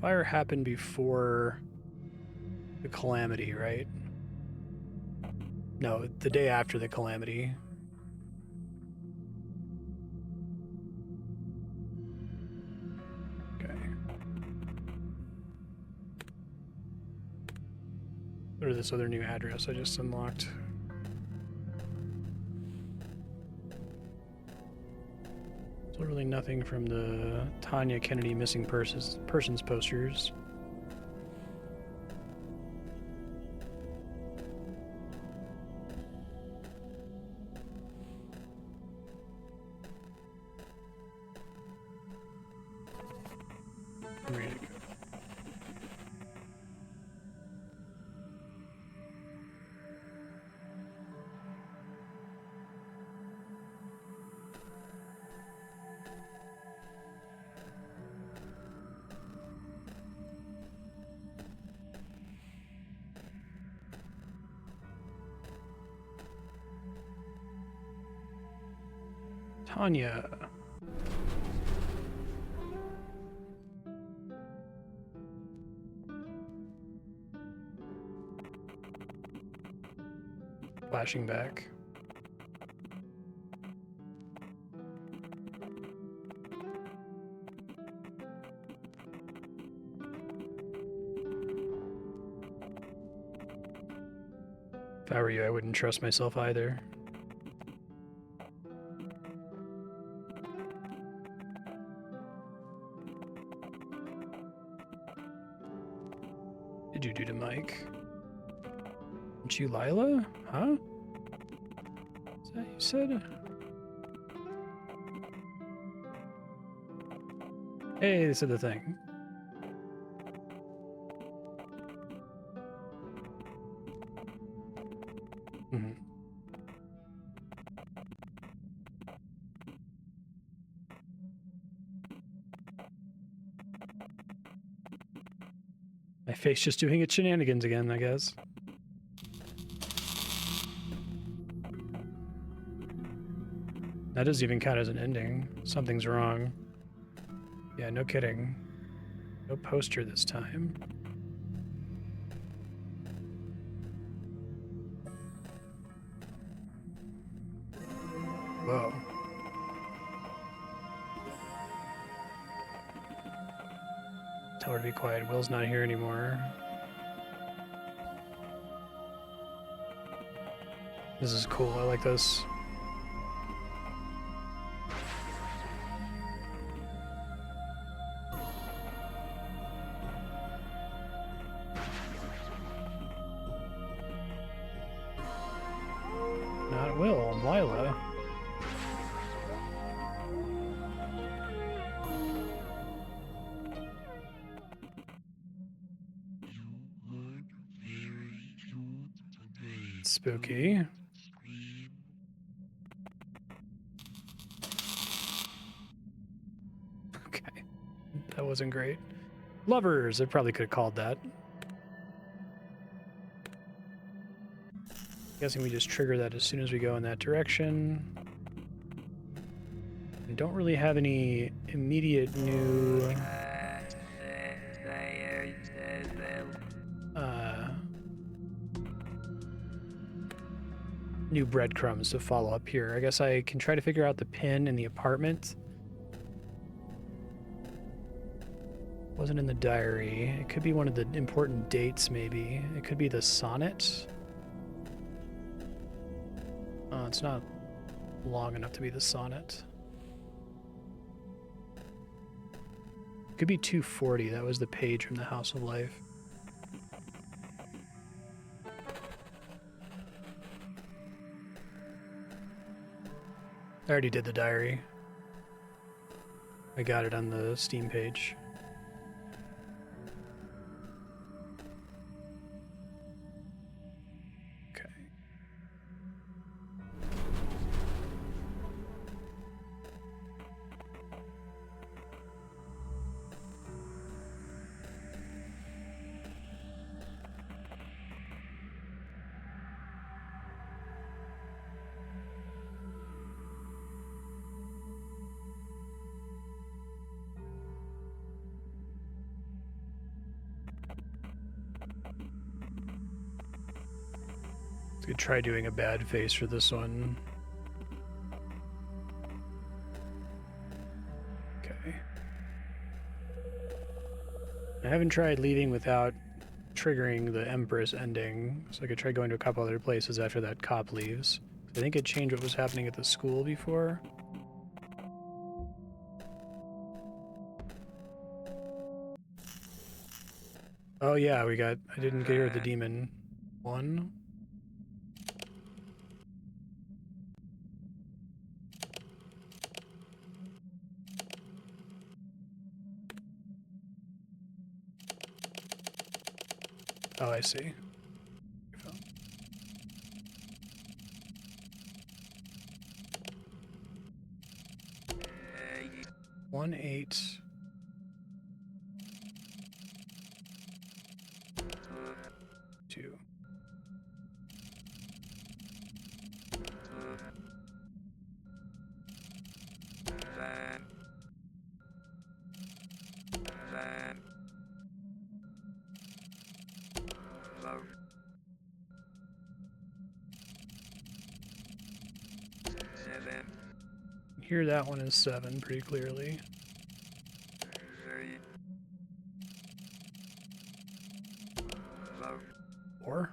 Fire happened before the calamity, right? No, the day after the calamity. Okay. Go to this other new address I just unlocked. Literally nothing from the Tanya Kennedy missing persons posters. I'm ready to go. Tanya. Flashing back. If I were you, I wouldn't trust myself either. What did you do to Mike? Aren't you Lila? Huh? Is that what you said? Hey, they said the thing. Mm-hmm. My face just doing its shenanigans again, I guess. That doesn't even count as an ending. Something's wrong. Yeah, no kidding. No poster this time. Whoa. Tell her to be quiet. Will's not here anymore. This is cool. I like this. Not Will, Lila. Spooky. Okay. That wasn't great. Lovers, I probably could have called that. Guessing we just trigger that as soon as we go in that direction. We don't really have any immediate new new breadcrumbs to follow up here. I guess I can try to figure out the pin in the apartment. Wasn't in the diary. It could be one of the important dates, maybe. It could be the sonnet. Oh, it's not long enough to be the sonnet. Could be 240. That was the page from the House of Life. I already did the diary. I got it on the Steam page. Okay. Could try doing a bad face for this one. Okay. I haven't tried leaving without triggering the Empress ending, so I could try going to a couple other places after that cop leaves. I think it changed what was happening at the school before. Oh yeah, we got. I didn't get rid of the demon one. Oh, I see. 1, 8. Two. Here, that one is 7 pretty clearly. 4.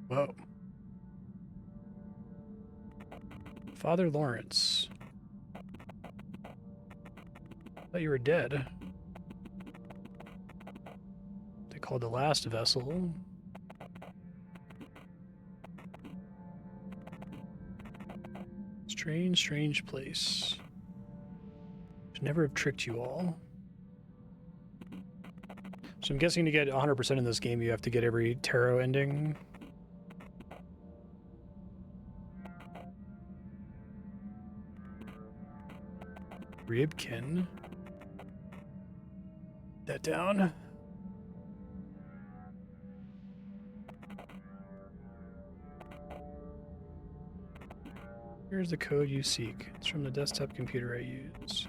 Whoa. Father Lawrence. Thought you were dead. They called the last vessel. Strange, strange place. Should never have tricked you all. So I'm guessing to get 100% in this game, you have to get every tarot ending. Ryibkin. That down. Here's the code you seek. It's from the desktop computer I use.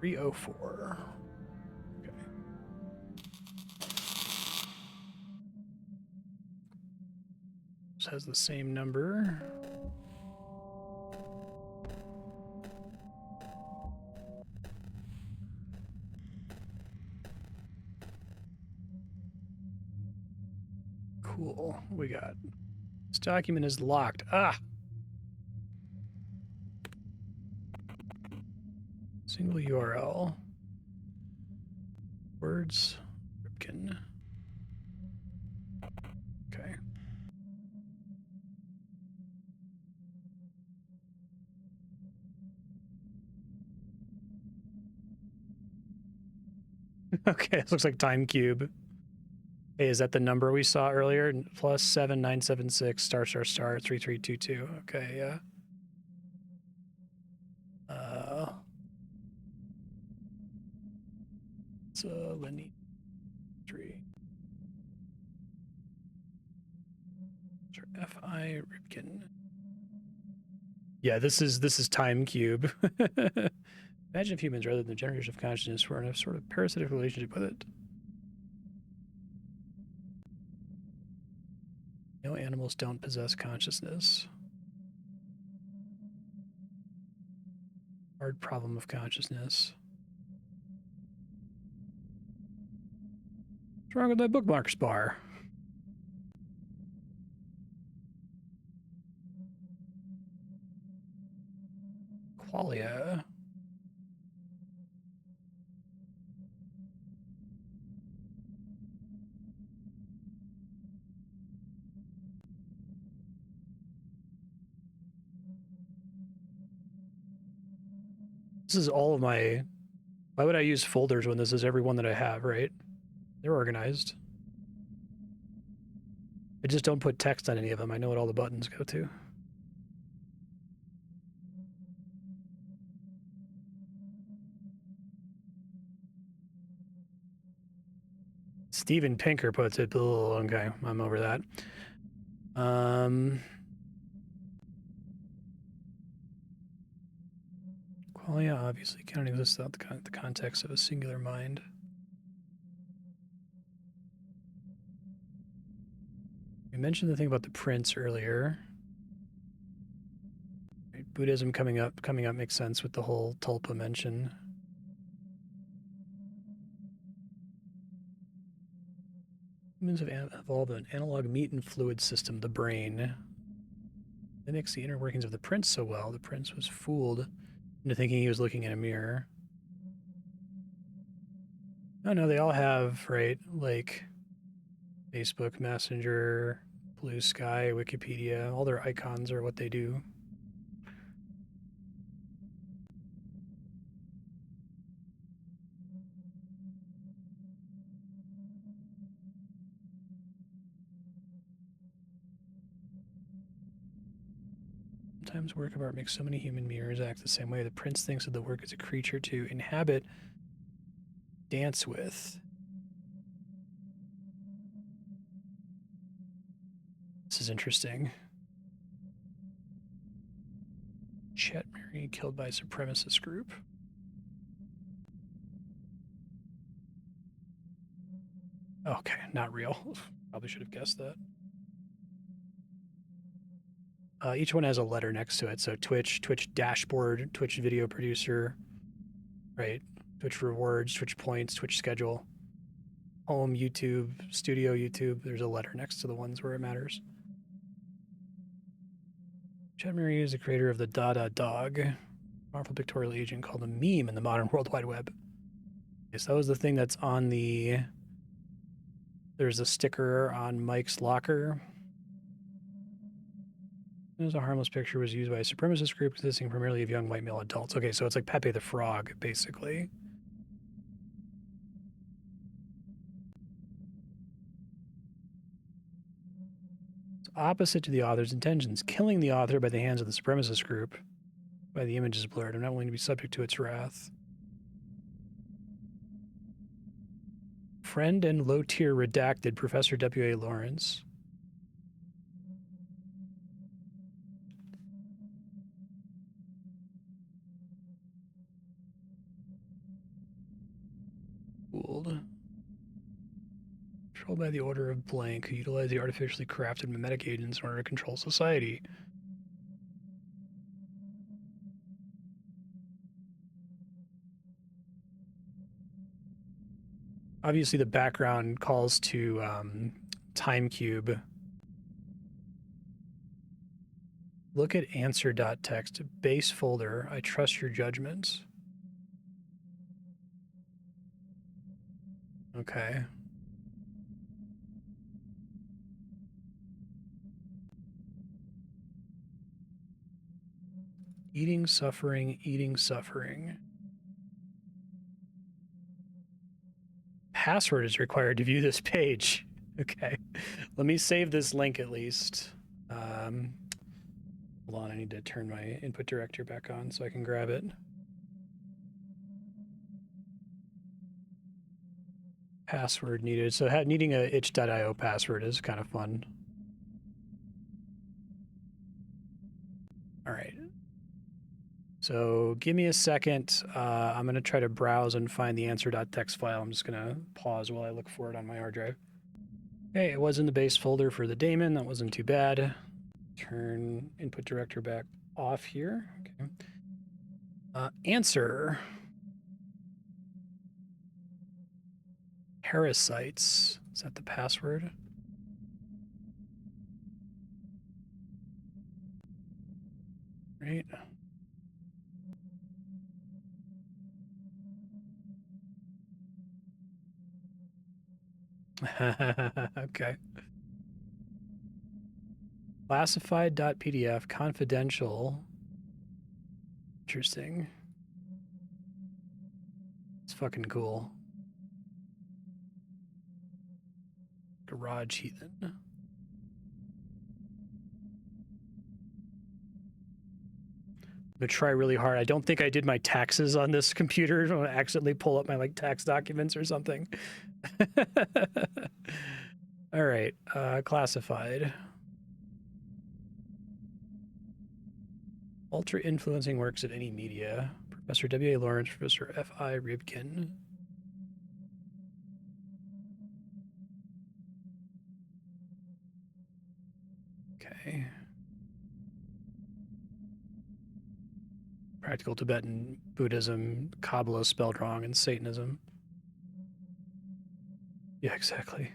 304. Okay. This has the same number. Cool. What we got? This document is locked. Ah! Single URL. Words. Ryibkin. Okay. Okay, this looks like Time Cube. Hey, is that the number we saw earlier? Plus 7976 star star star 3322. Okay, yeah. It's a linear 3. Sure, FI Ryibkin. Yeah, this is Time Cube. Imagine if humans, rather than generators of consciousness, were in a sort of parasitic relationship with it. No, animals don't possess consciousness. Hard problem of consciousness. What's wrong with my bookmarks bar? Qualia. This is all of my... Why would I use folders when this is every one that I have, right? They're organized. I just don't put text on any of them. I know what all the buttons go to. Steven Pinker puts it. Oh, okay, I'm over that. Qualia obviously cannot exist without the context of a singular mind. We mentioned the thing about the prince earlier. Right, Buddhism coming up makes sense with the whole tulpa mention. Humans have evolved an analog meat and fluid system, the brain. Mimics the inner workings of the prince so well, the prince was fooled into thinking he was looking in a mirror. Oh no, they all have, right, like Facebook, Messenger, Blue Sky, Wikipedia, all their icons are what they do. Sometimes work of art makes so many human mirrors act the same way. The prince thinks of the work as a creature to inhabit, dance with. This is interesting. Chet Mary killed by a supremacist group. Okay, not real. Probably should have guessed that. Each one has a letter next to it. So Twitch, Twitch dashboard, Twitch video producer, right? Twitch rewards, Twitch points, Twitch schedule, home, YouTube, studio, YouTube. There's a letter next to the ones where it matters. Chet Murray is the creator of the Dada Dog, a powerful pictorial agent called a meme in the modern World Wide Web. Okay, so that was the thing that's on the... There's a sticker on Mike's locker. It was a harmless picture, was used by a supremacist group consisting primarily of young white male adults. Okay, so it's like Pepe the Frog, basically. It's opposite to the author's intentions, killing the author by the hands of the supremacist group. By the image is blurred. I'm not willing to be subject to its wrath. Friend and low tier redacted, Professor W.A. Lawrence. Controlled by the Order of Blank, who utilize the artificially crafted mimetic agents in order to control society. Obviously, the background calls to Time Cube. Look at answer.txt, base folder. I trust your judgment. Okay. Eating, suffering, eating, suffering. Password is required to view this page. Okay. Let me save this link at least. Hold on, I need to turn my input director back on so I can grab it. Password needed. So needing a itch.io password is kind of fun. All right. So give me a second. I'm going to try to browse and find the answer.txt file. I'm just going to pause while I look for it on my hard drive. Okay, it was in the base folder for the Daemon. That wasn't too bad. Turn input director back off here. Okay. Answer. Parasites. Is that the password? Right. Okay. Classified.pdf, confidential. Interesting. It's fucking cool. Garage heathen. I'm gonna try really hard. I don't think I did my taxes on this computer. I'm gonna accidentally pull up my like tax documents or something. All right, classified. Ultra influencing works of any media. Professor W.A. Lawrence, Professor F.I. Ryibkin. Okay. Practical Tibetan Buddhism, Kabbalah spelled wrong, and Satanism. Yeah, exactly.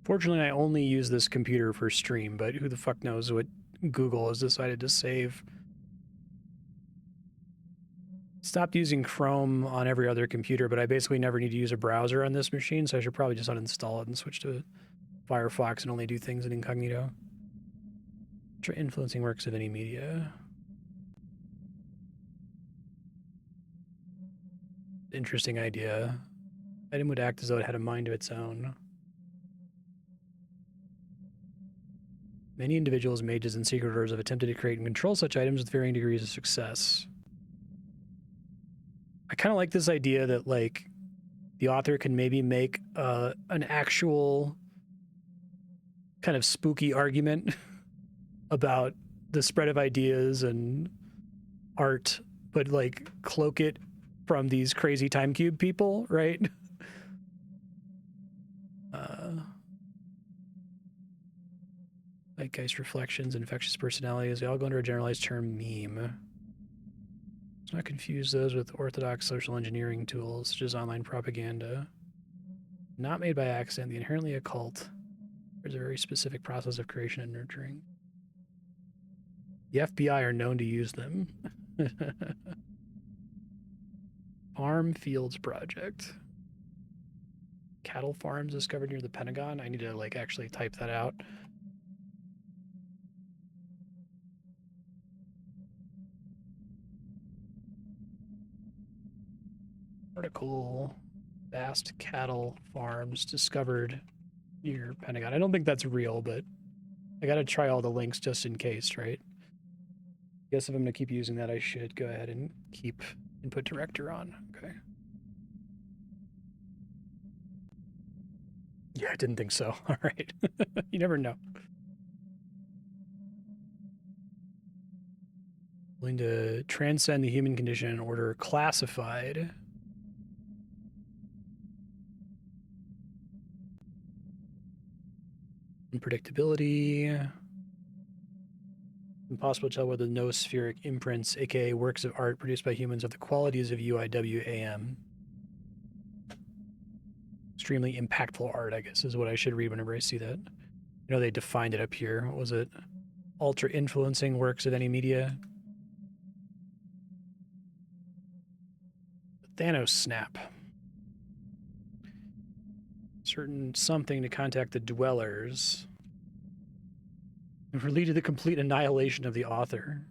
Fortunately, I only use this computer for stream, but who the fuck knows what Google has decided to save. Stopped using Chrome on every other computer, but I basically never need to use a browser on this machine, so I should probably just uninstall it and switch to Firefox and only do things in incognito. Try influencing works of any media. Interesting idea. Item would act as though it had a mind of its own. Many individuals, mages, and secret orders have attempted to create and control such items with varying degrees of success. I kind of like this idea that, like, the author can maybe make an actual kind of spooky argument about the spread of ideas and art, but, like, cloak it from these crazy time cube people, right? Zeitgeist reflections, infectious personalities, they all go under a generalized term meme. Let's not confuse those with orthodox social engineering tools, such as online propaganda. Not made by accident, the inherently occult. There's a very specific process of creation and nurturing. The FBI are known to use them. Farm Fields Project. Cattle farms discovered near the Pentagon. I need to, like, actually type that out. Article, vast cattle farms discovered near Pentagon. I don't think that's real, but I gotta try all the links just in case, right? I guess if I'm gonna keep using that, I should go ahead and keep input director on. Okay. Yeah, I didn't think so. All right. You never know. Willing to transcend the human condition in order classified. Unpredictability. Impossible to tell whether noospheric imprints, aka works of art produced by humans, have the qualities of UIW-AM. Extremely impactful art, I guess, is what I should read whenever I see that. You know, they defined it up here. What was it? Ultra influencing works of any media. Thanos snap. Certain something to contact the dwellers. And for lead to the complete annihilation of the author.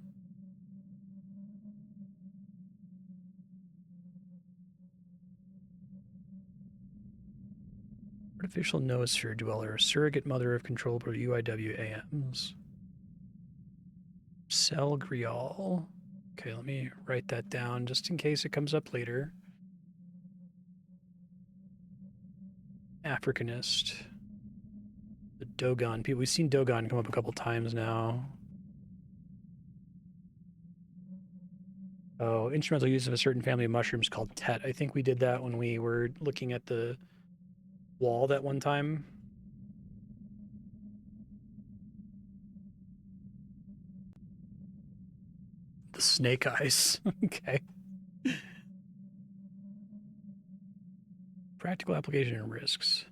Artificial noosphere dweller, surrogate mother of controllable UIW-AMs. Cell Grial. Okay, let me write that down just in case it comes up later. Africanist. The Dogon people. We've seen Dogon come up a couple times now. Oh, instrumental use of a certain family of mushrooms called Tet. I think we did that when we were looking at the wall that one time. The snake eyes. Okay. Practical application and risks.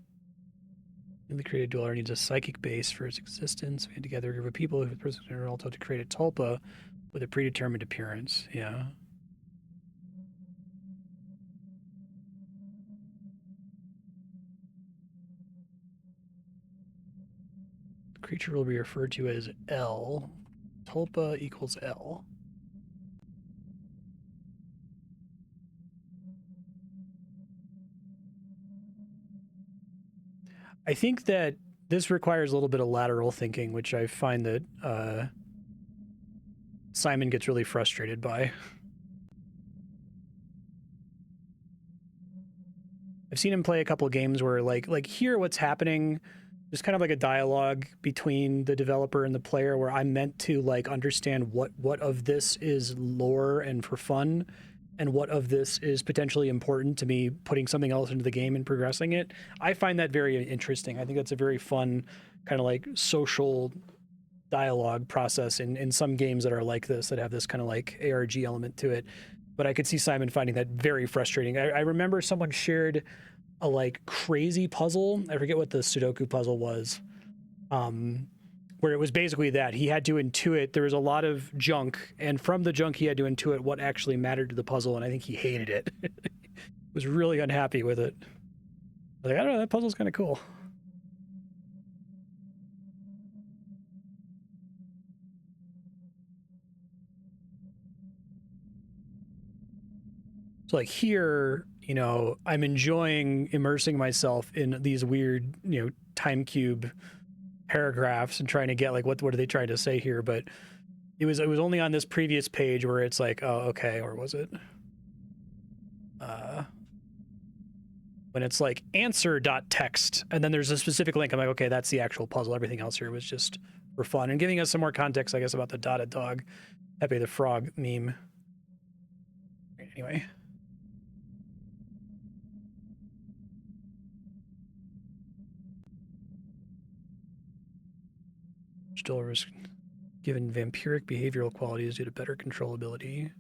Newly created dweller needs a psychic base for its existence. We had together a group of people who were also to create a tulpa with a predetermined appearance. Yeah. The creature will be referred to as L. Tulpa equals L. I think that this requires a little bit of lateral thinking, which I find that Simon gets really frustrated by. I've seen him play a couple of games where like here what's happening, there's kind of like a dialogue between the developer and the player where I'm meant to like understand what of this is lore and for fun and what of this is potentially important to me putting something else into the game and progressing it. I find that very interesting. I think that's a very fun kind of like social dialogue process in some games that are like this, that have this kind of like ARG element to it. But I could see Simon finding that very frustrating. I remember someone shared a like crazy puzzle. I forget what the Sudoku puzzle was. Where it was basically that he had to intuit, there was a lot of junk, and from the junk he had to intuit what actually mattered to the puzzle, and I think he hated it. Was really unhappy with it. Like, I don't know, that puzzle's kind of cool. So like here, you know, I'm enjoying immersing myself in these weird, you know, time cube paragraphs and trying to get like what are they trying to say here, but it was only on this previous page where it's like, oh, okay, or was it when it's like answer.text and then there's a specific link, I'm like, okay, that's the actual puzzle. Everything else here was just for fun and giving us some more context, I guess, about the dotted dog Pepe the Frog meme. Anyway, still risk given vampiric behavioral qualities due to better controllability.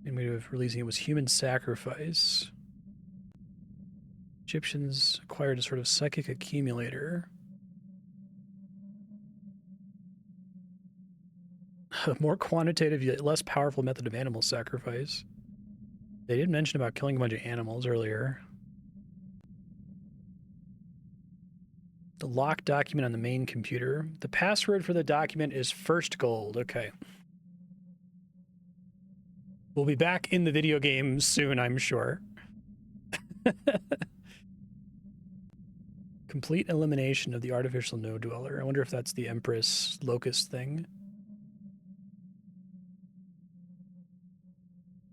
And way of releasing it was human sacrifice. Egyptians acquired a sort of psychic accumulator. A more quantitative yet less powerful method of animal sacrifice. They did mention about killing a bunch of animals earlier. The locked document on the main computer. The password for the document is first gold. Okay. We'll be back in the video game soon, I'm sure. Complete elimination of the artificial node dweller. I wonder if that's the Empress Locust thing.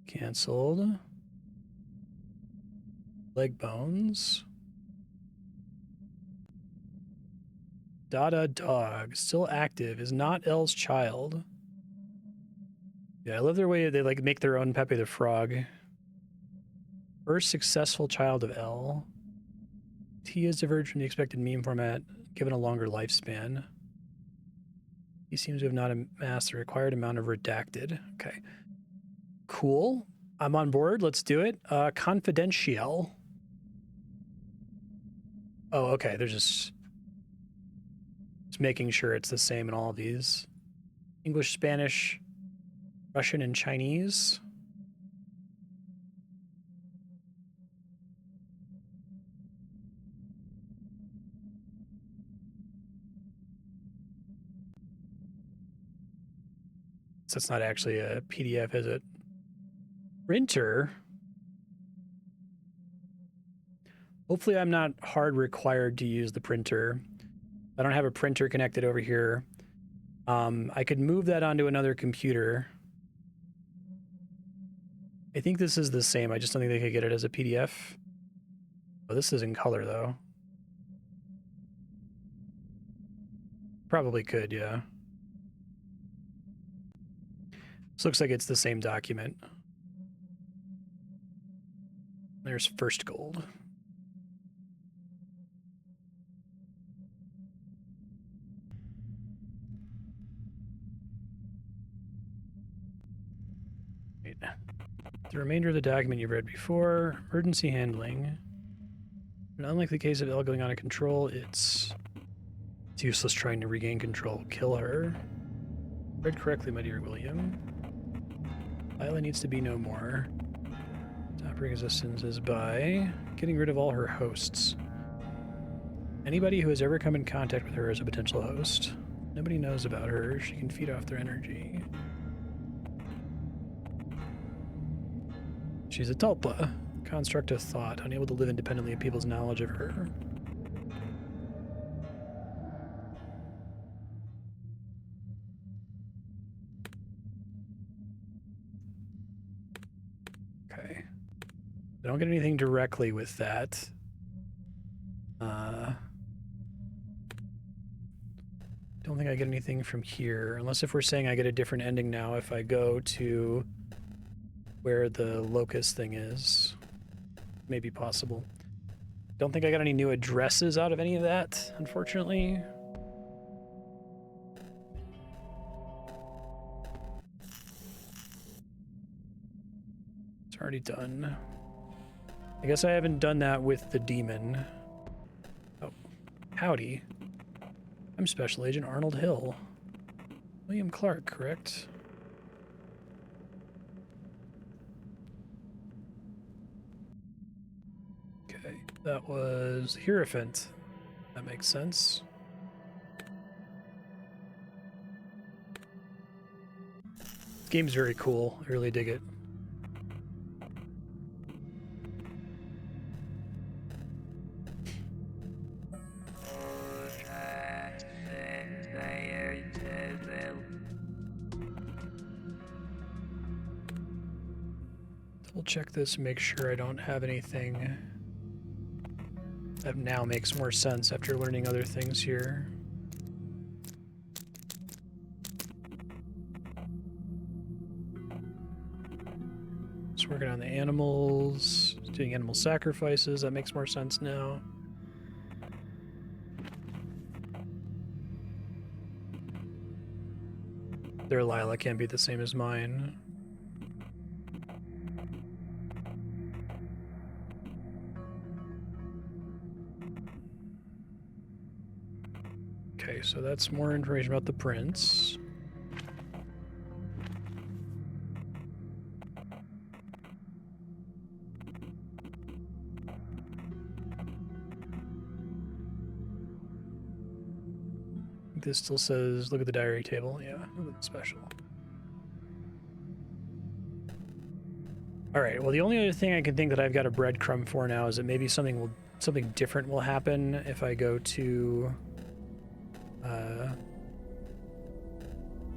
Cancelled. Leg bones. Dada dog. Still active. Is not L's child. Yeah, I love their way they like make their own Pepe the Frog. First successful child of L. T is diverged from the expected meme format, given a longer lifespan. He seems to have not amassed the required amount of redacted. Okay. Cool. I'm on board. Let's do it. Confidential. Oh, okay. There's just making sure it's the same in all of these. English, Spanish, Russian, and Chinese. So it's not actually a PDF, is it? Printer. Hopefully I'm not hard required to use the printer. I don't have a printer connected over here. I could move that onto another computer. I think this is the same. I just don't think they could get it as a PDF. Oh, this is in color, though. Probably could, yeah. This looks like it's the same document. There's first gold. Wait. The remainder of the document you've read before. Emergency handling. And unlike the case of L going out of control, it's useless trying to regain control. Kill her. Read correctly, my dear William. Lila needs to be no more. Stopping existence is by getting rid of all her hosts. Anybody who has ever come in contact with her is a potential host. Nobody knows about her. She can feed off their energy. She's a tulpa, construct of thought, unable to live independently of people's knowledge of her. Okay. I don't get anything directly with that. Don't think I get anything from here, unless if we're saying I get a different ending now if I go to where the locust thing is. Maybe possible. Don't think I got any new addresses out of any of that, unfortunately. It's already done. I guess I haven't done that with the demon. Oh, howdy. I'm Special Agent Arnold Hill. William Clark, correct? Okay, that was Hierophant. That makes sense. This game's very cool. I really dig it. Double check this, make sure I don't have anything that now makes more sense after learning other things here. Just working on the animals, doing animal sacrifices, that makes more sense now. Their Lila can't be the same as mine. Okay, so that's more information about the prince. This still says, look at the diary table. Yeah, special. All right, well, the only other thing I can think that I've got a breadcrumb for now is that maybe something different will happen if I go to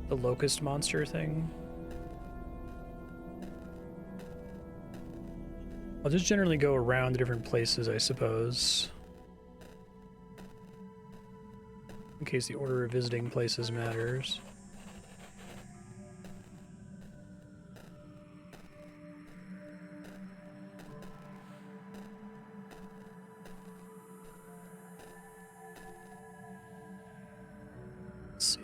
the locust monster thing. I'll just generally go around the different places, I suppose. In case the order of visiting places matters. Let's see.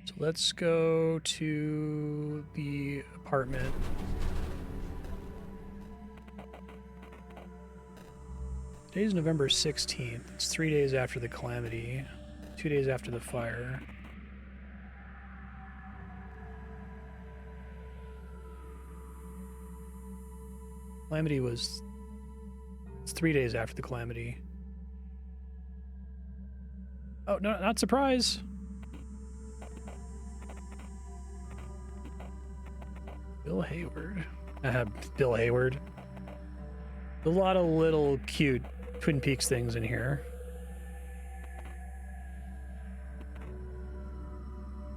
So let's go to the apartment. Today's November 16th. It's 3 days after the calamity, 2 days after the fire. Calamity was... It's 3 days after the calamity. Oh, no, not surprise! Bill Hayward. Bill Hayward. A lot of little cute Twin Peaks things in here.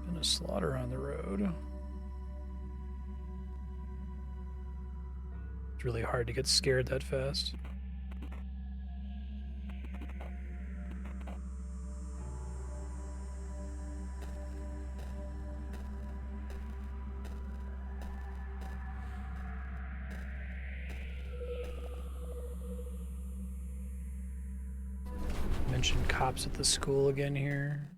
Been a slaughter on the road. It's really hard to get scared that fast. Mentioned cops at the school again here.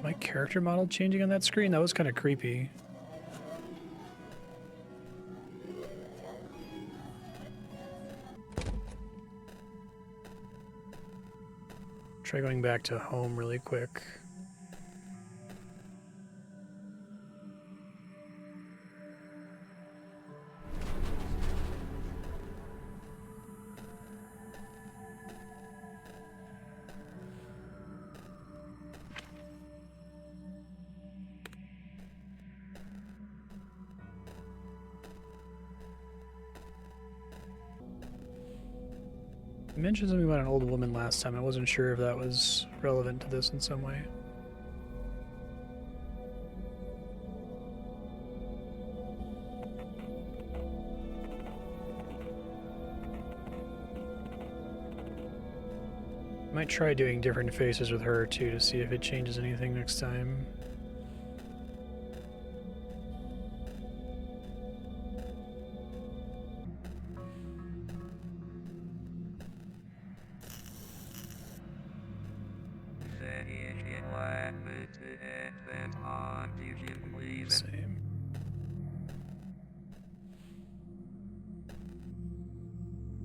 My character model changing on that screen? That was kind of creepy. Try going back to home really quick. You mentioned something about an old woman last time. I wasn't sure if that was relevant to this in some way. Might try doing different faces with her too to see if it changes anything next time. Same.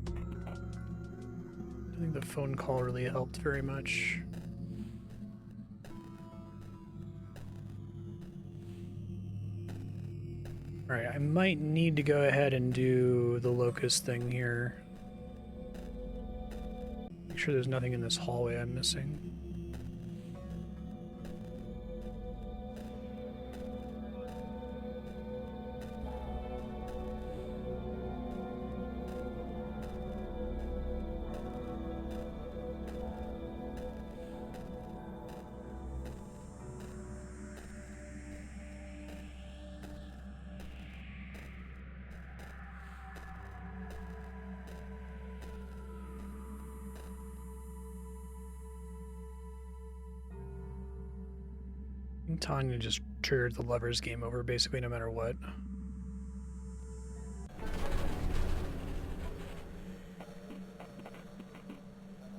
I think the phone call really helped very much. Alright, I might need to go ahead and do the locust thing here. Make sure there's nothing in this hallway I'm missing. Tanya just triggered the lover's game over basically no matter what.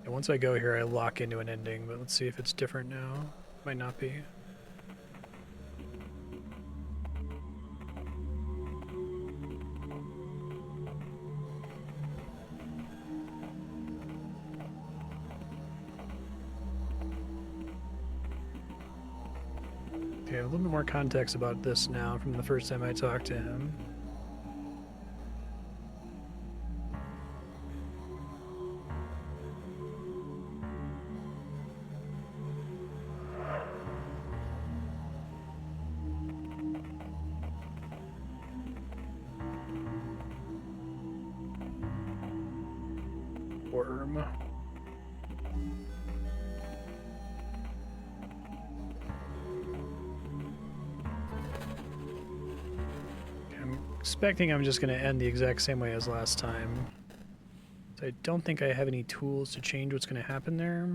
And once I go here, I lock into an ending, but let's see if it's different now. Might not be. Okay, a little bit more context about this now from the first time I talked to him. Worm. Expecting I'm just going to end the exact same way as last time. So I don't think I have any tools to change what's going to happen there.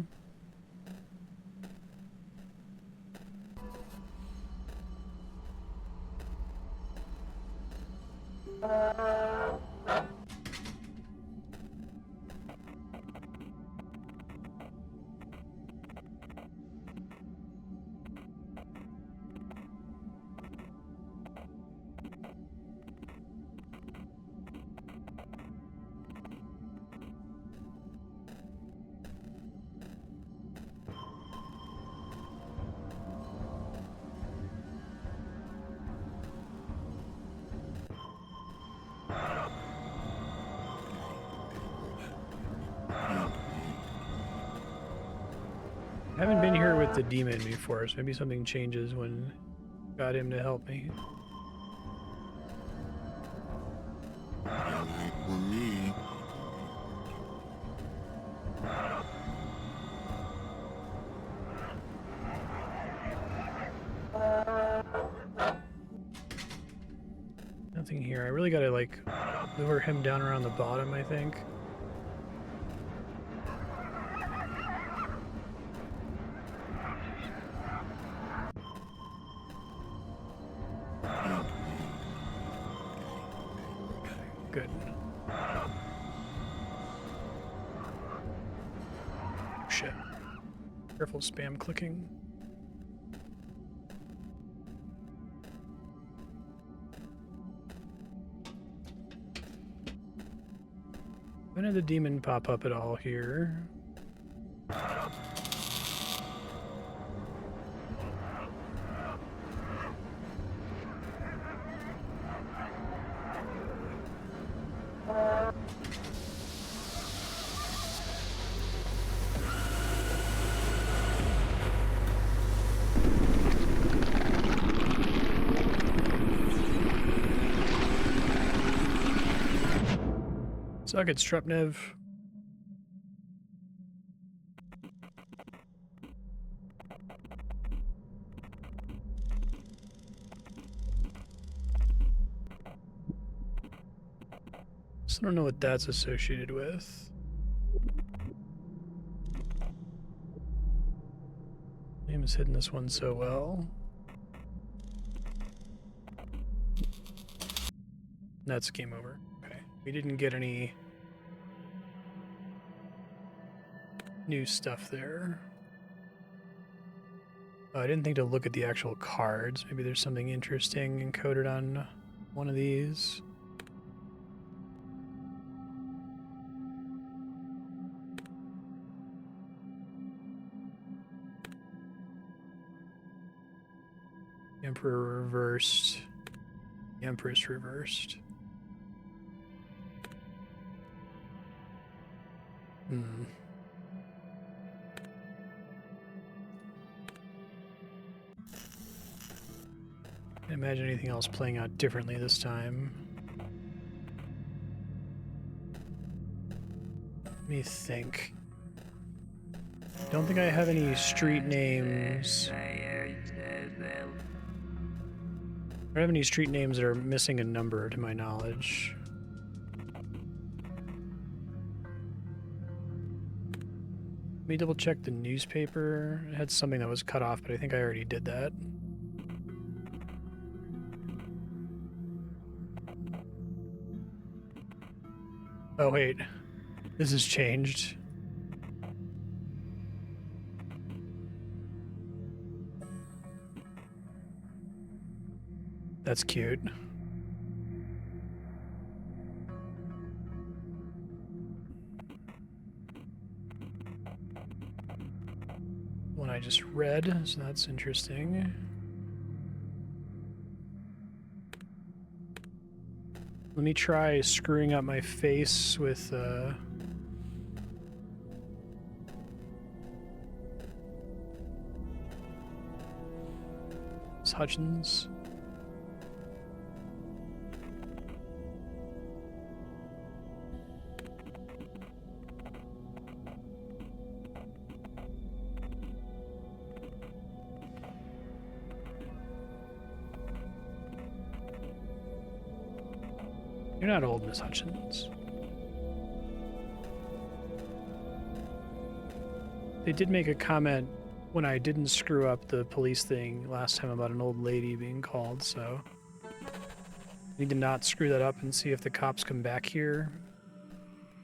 I haven't been here with the demon before, so maybe something changes when got him to help me. For me. Nothing here. I really gotta like lure him down around the bottom, I think. Good. Shit. Careful spam clicking. When did the demon pop up at all here? Suck it, Strupnev. Just don't know what that's associated with. game's hidden this one so well. That's game over. Okay. We didn't get any new stuff there. Oh, I didn't think to look at the actual cards. Maybe there's something interesting encoded on one of these. Emperor reversed. The Empress reversed. Can't imagine anything else playing out differently this time. Let me think. Don't think I have any street names. I don't have any street names that are missing a number to my knowledge. Let me double check the newspaper. It had something that was cut off, but I think I already did that. Oh wait, this has changed. That's cute. One I just read, so that's interesting. Let me try screwing up my face with Hutchins. You're not old, Miss Hutchins. They did make a comment when I didn't screw up the police thing last time about an old lady being called, so I need to not screw that up and see if the cops come back here.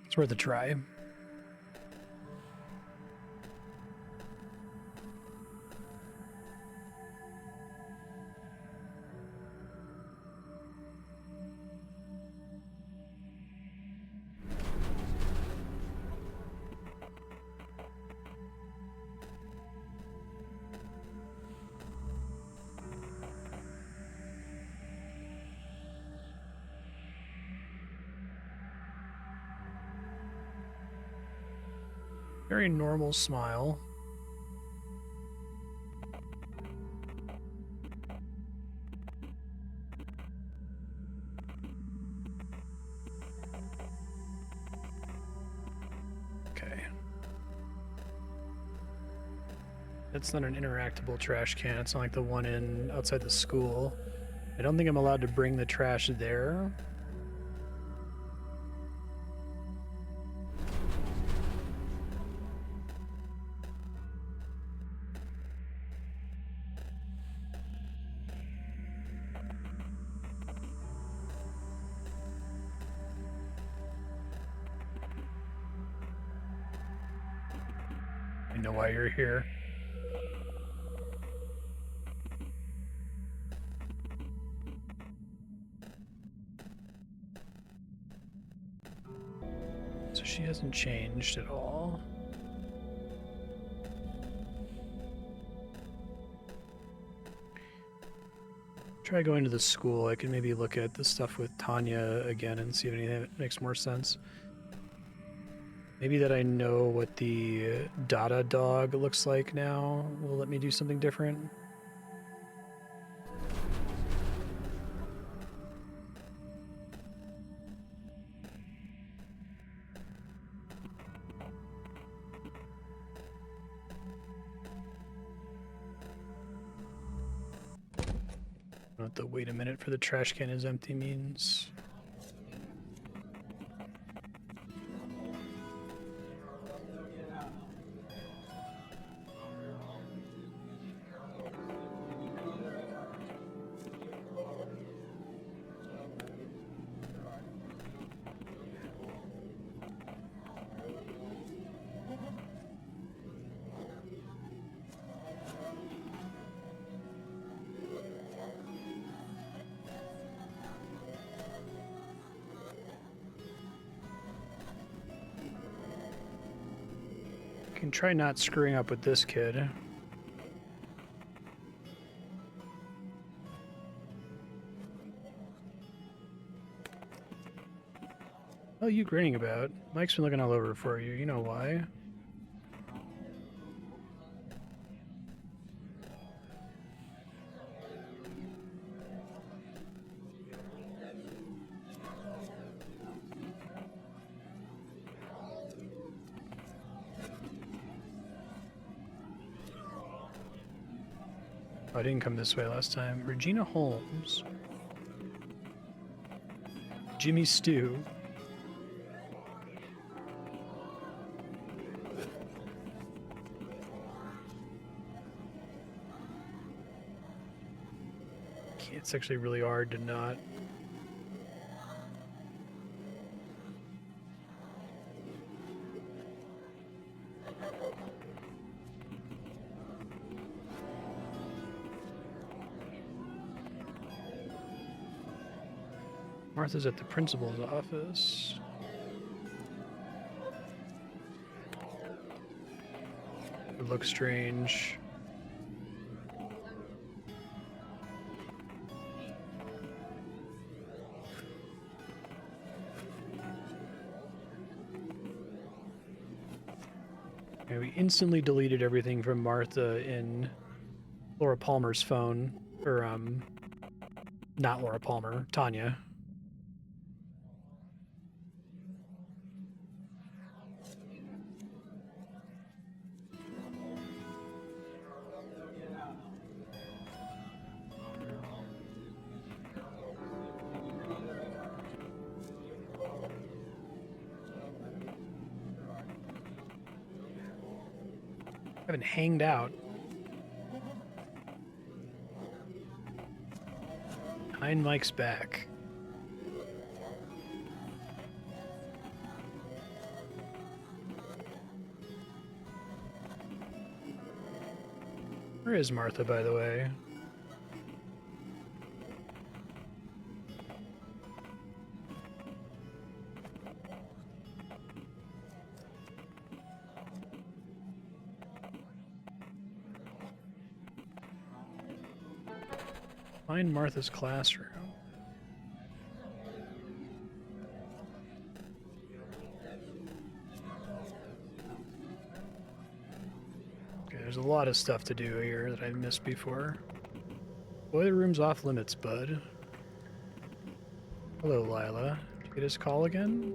It's worth a try. Very normal smile. Okay. That's not an interactable trash can. It's not like the one in outside the school. I don't think I'm allowed to bring the trash there. I know why you're here. So she hasn't changed at all. Try going to the school. I can maybe look at the stuff with Tanya again and see if anything makes more sense. Maybe that I know what the Dada dog looks like now will let me do something different. What the wait a minute for the trash can is empty means. Can try not screwing up with this kid. What are you grinning about? Mike's been looking all over for you. You know why. Oh, I didn't come this way last time. Regina Holmes. Jimmy Stew. It's actually really hard to not. Martha's at the principal's office. It looks strange. Okay, we instantly deleted everything from Martha in Laura Palmer's phone. Or, not Laura Palmer, Tanya. Haven't hanged out. Behind Mike's back. Where is Martha, by the way? Find Martha's classroom. Okay, there's a lot of stuff to do here that I missed before. Boiler room's off limits, bud. Hello, Lila. Did you get his call again?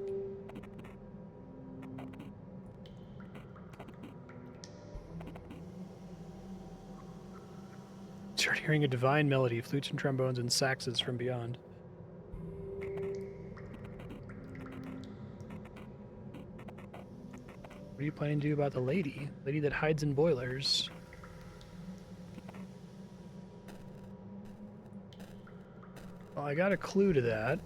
Start hearing a divine melody, flutes and trombones and saxes from beyond. What are you planning to do about the lady? Lady that hides in boilers. Well, I got a clue to that.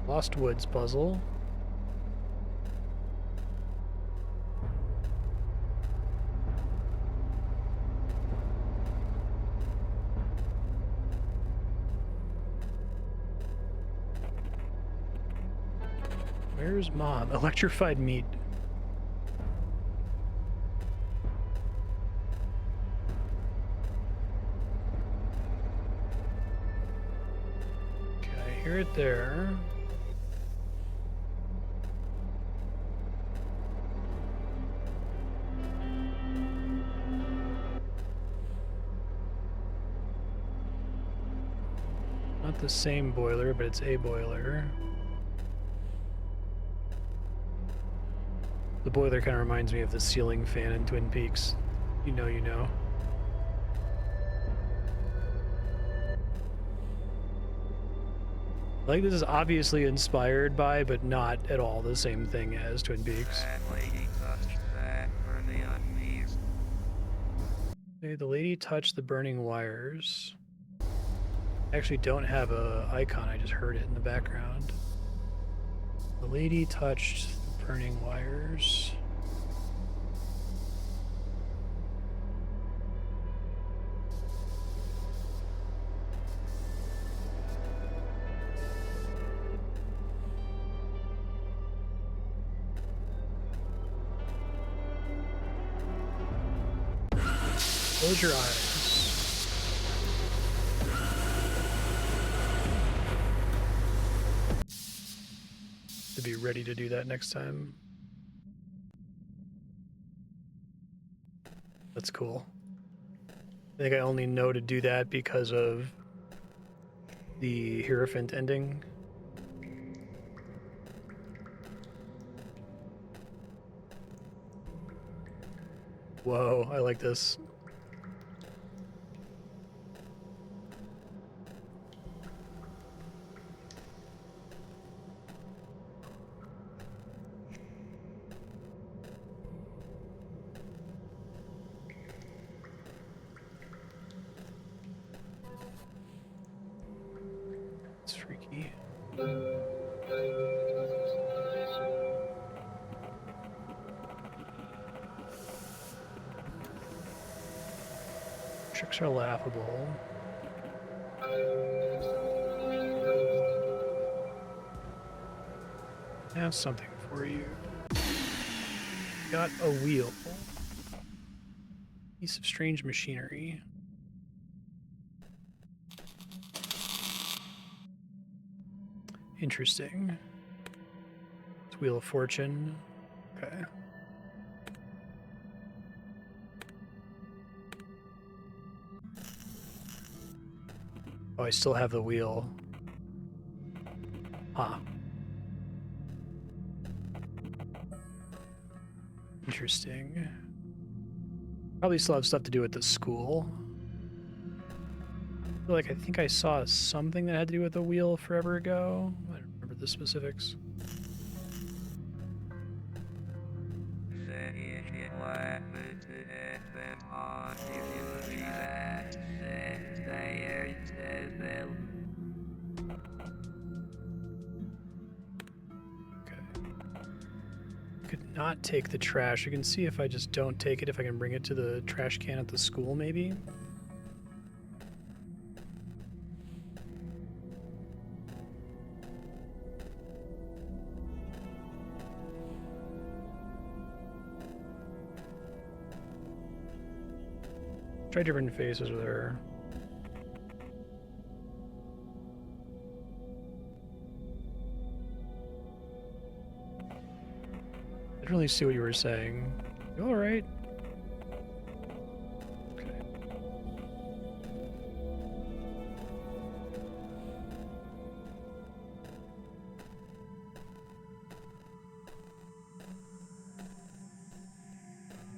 Lost Woods puzzle. Where's Mom? Electrified meat. Okay, I hear it there. Not the same boiler, but it's a boiler. The boiler kind of reminds me of the ceiling fan in Twin Peaks. You know, you know. Like, this is obviously inspired by, but not at all the same thing as Twin Peaks. Okay, the lady touched the burning wires. I actually don't have a icon, I just heard it in the background. The lady touched the burning wires. Close your eyes. To be ready to do that next time. That's cool. I think I only know to do that because of the Hierophant ending. Whoa, I like this. It's freaky. Tricks are laughable. I have something for you. Got a wheel. Piece of strange machinery. Interesting. It's Wheel of Fortune. Okay. Oh, I still have the wheel. Huh. Interesting. Probably still have stuff to do with the school. I feel like I think I saw something that had to do with the wheel forever ago. I don't remember the specifics. Could not take the trash. I can see if I just don't take it, if I can bring it to the trash can at the school, maybe. Try different faces with her. I didn't really see what you were saying. You all right? Okay.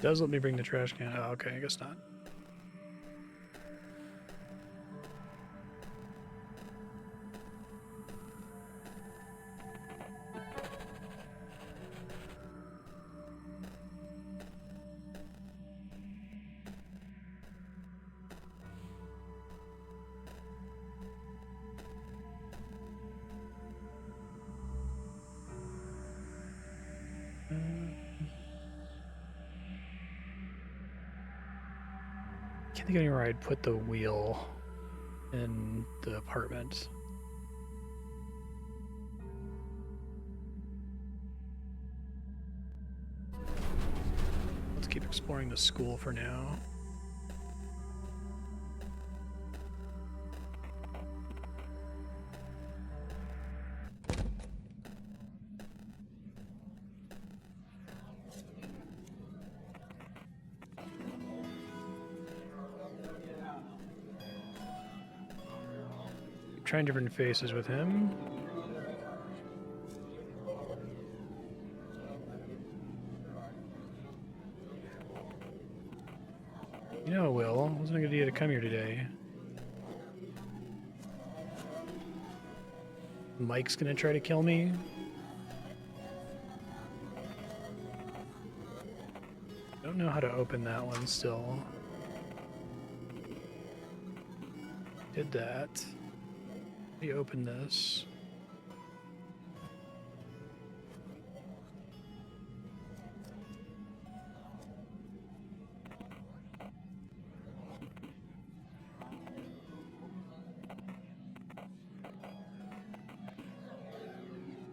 Does let me bring the trash can. Oh, okay, I guess not. Can't think of anywhere I'd put the wheel in the apartment. Let's keep exploring the school for now. Trying different faces with him. You know, Will, it wasn't a good idea to come here today. Mike's gonna try to kill me. Don't know how to open that one still. Did that. We open this.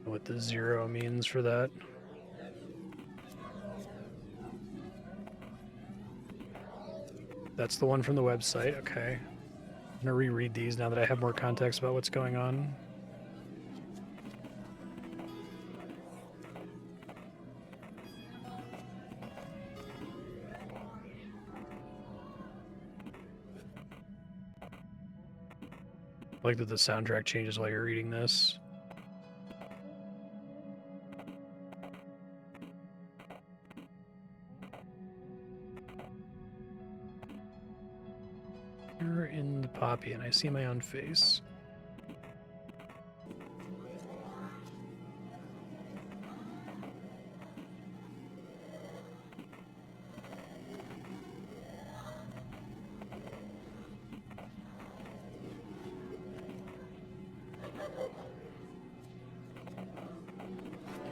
What the 0 means for that. That's the one from the website. Okay. I'm gonna reread these now that I have more context about what's going on. I like that the soundtrack changes while you're reading this. You're in the poppy, and I see my own face.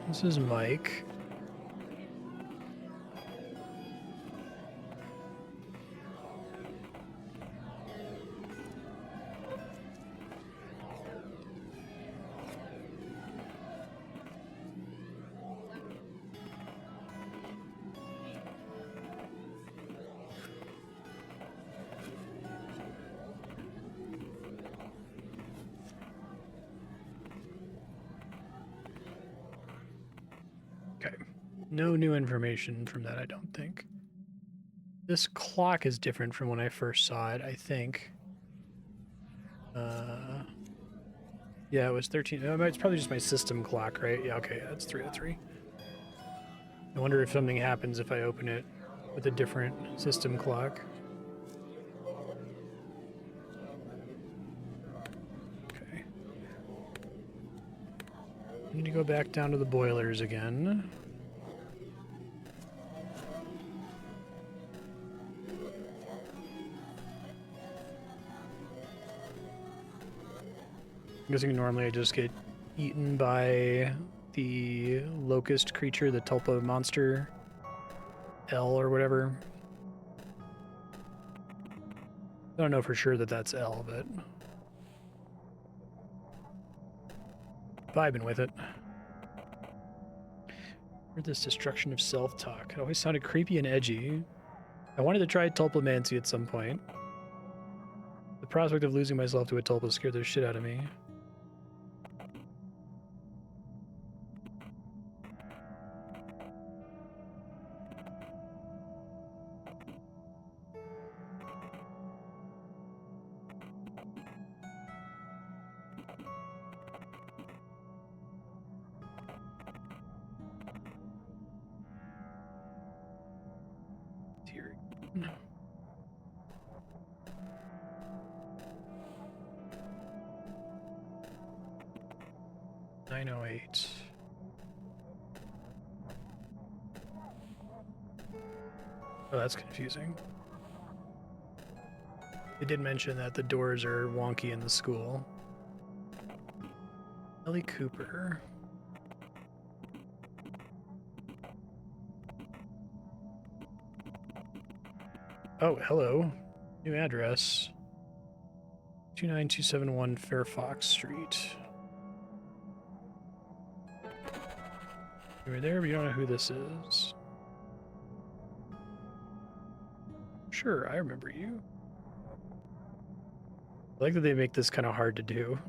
This is Mike. Okay. No new information from that, I don't think. This clock is different from when I first saw it, I think. Yeah, it was 13. Oh, it's probably just my system clock, right? Yeah, okay, that's 303. I wonder if something happens if I open it with a different system clock. Okay. I need to go back down to the boilers again. I'm guessing normally I just get eaten by the locust creature, the tulpa monster, L or whatever. I don't know for sure that that's L, but vibing with it. Heard this destruction of self-talk. It always sounded creepy and edgy. I wanted to try tulpamancy at some point. The prospect of losing myself to a tulpa scared the shit out of me. No. $908. Oh, that's confusing. They did mention that the doors are wonky in the school. Ellie Cooper. Oh, hello. New address. 29271 Fairfax Street. You were there, but you don't know who this is. Sure, I remember you. I like that they make this kind of hard to do.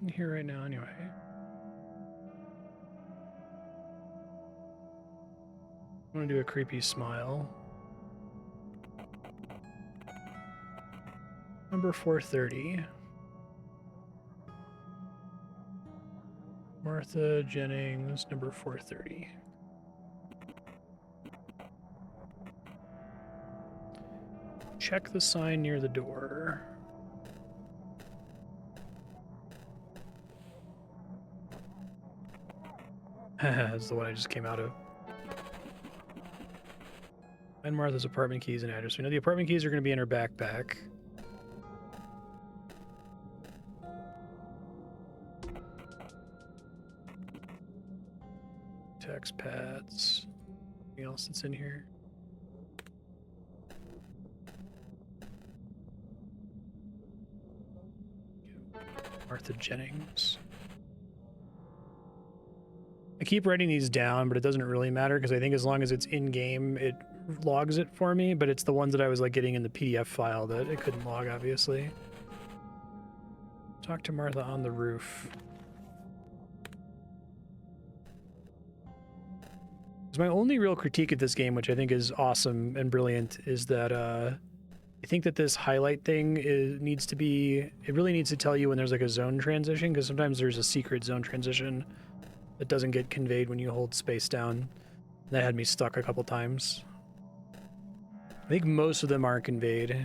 In here right now anyway. I want to do a creepy smile. Number 430. Martha Jennings, number 430. Check the sign near the door. That's the one I just came out of. Find Martha's apartment keys and address. We know the apartment keys are going to be in her backpack. Text pads. Anything else that's in here? Martha Jennings. I keep writing these down, but it doesn't really matter because I think as long as it's in game, it logs it for me. But it's the ones that I was like getting in the PDF file that it couldn't log, obviously. Talk to Martha on the roof. My only real critique of this game, which I think is awesome and brilliant, is that I think that this highlight thing needs to be, it really needs to tell you when there's like a zone transition, because sometimes there's a secret zone transition that doesn't get conveyed when you hold space down. That had me stuck a couple times. I think most of them are conveyed.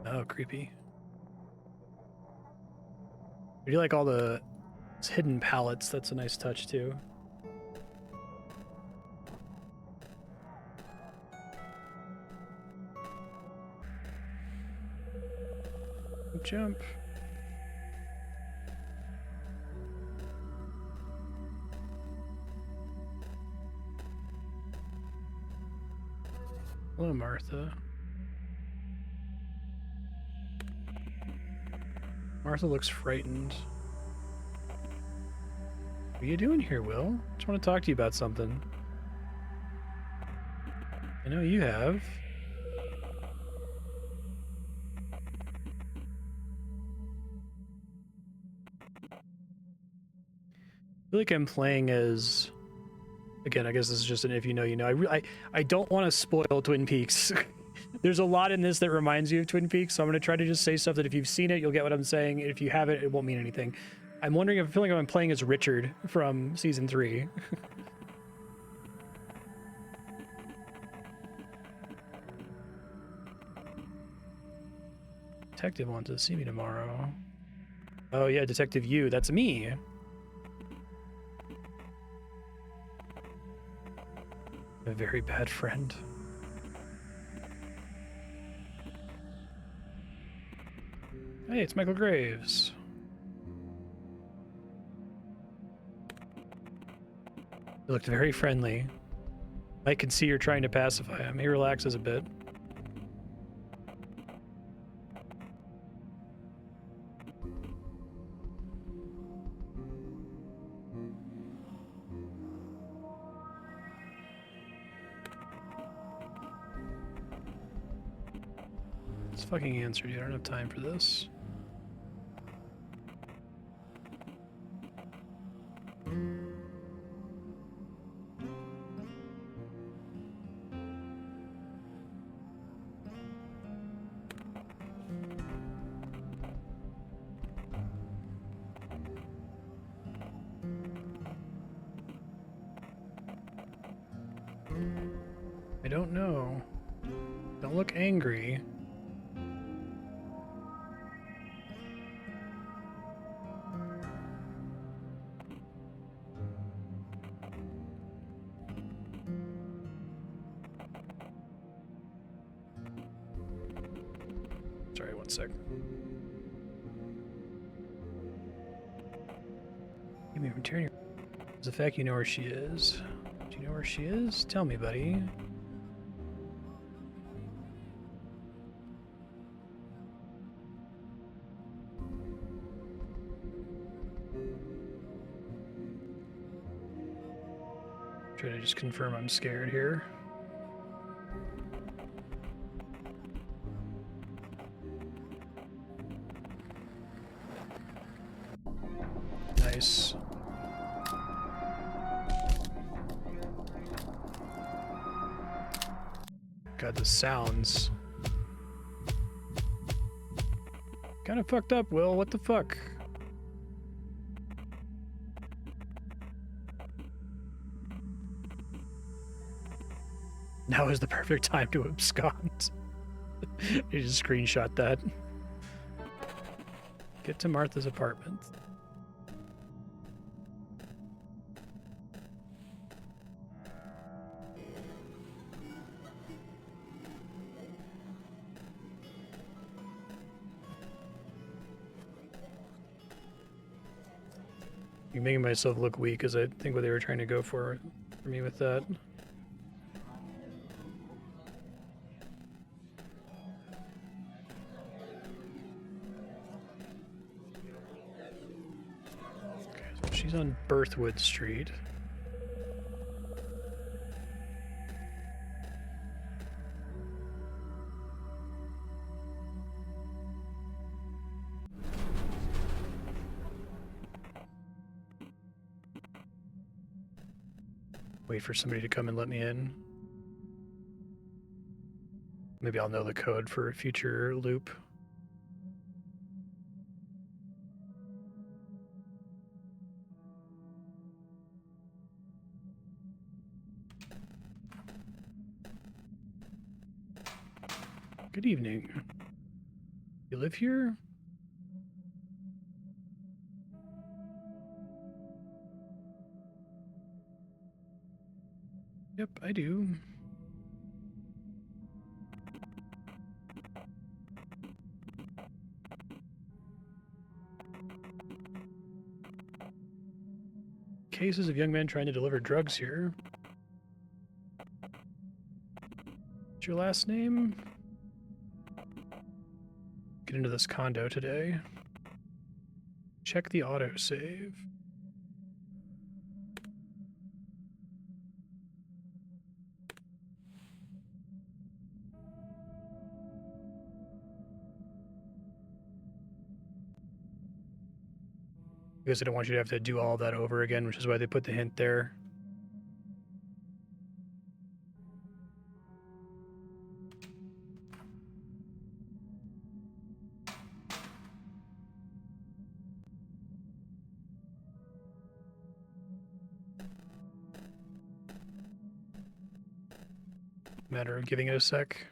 Oh, creepy. I do like all the hidden palettes. That's a nice touch too. Jump. Hello, Martha. Martha looks frightened. What are you doing here, Will? Just want to talk to you about something. I know you have. I feel like I'm playing as... Again, I guess this is just an if you know, you know. I don't want to spoil Twin Peaks. There's a lot in this that reminds you of Twin Peaks, so I'm going to try to just say stuff that if you've seen it, you'll get what I'm saying. If you haven't, it won't mean anything. I'm wondering if I feel like I'm playing as Richard from season 3. Detective wants to see me tomorrow. Oh yeah, Detective U, that's me. A very bad friend. Hey, it's Michael Graves. You looked very friendly. I can see you're trying to pacify him. He relaxes a bit. It's fucking answered you. I don't have time for this. I don't know. Don't look angry. Sorry, one sec. Give me a return your... The fact you know where she is. Do you know where she is? Tell me, buddy. Try to just confirm I'm scared here. Nice. God, the sounds. Kind of fucked up, Will. What the fuck? Now is the perfect time to abscond. You just screenshot that. Get to Martha's apartment. I'm making myself look weak because I think what they were trying to go for me with that. Okay, so she's on Birthwood Street. Wait for somebody to come and let me in. Maybe I'll know the code for a future loop. Good evening. You live here? Yep, I do. Cases of young men trying to deliver drugs here. What's your last name? Get into this condo today. Check the autosave. Because I don't want you to have to do all that over again, which is why they put the hint there. Matter of giving it a sec.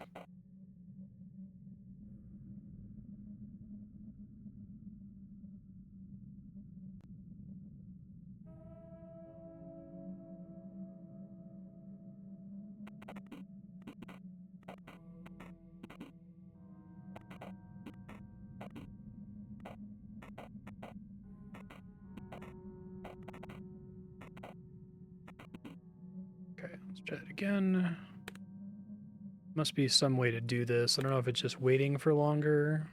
Okay, let's try it again. Must be some way to do this. I don't know if it's just waiting for longer.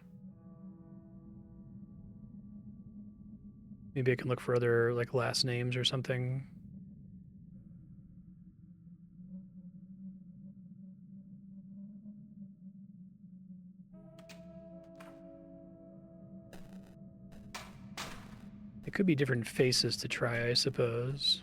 Maybe I can look for other, like, last names or something. It could be different faces to try, I suppose.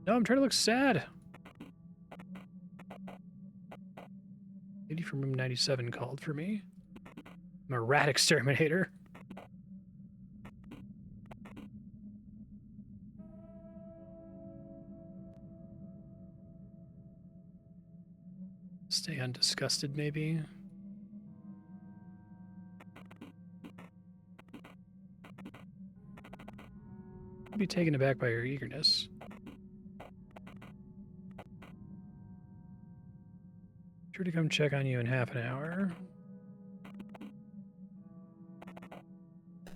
No, I'm trying to look sad. Lady from room 97 called for me. I'm a rat exterminator. Stay undisgusted, maybe. I'd be taken aback by your eagerness. Sure to come check on you in half an hour.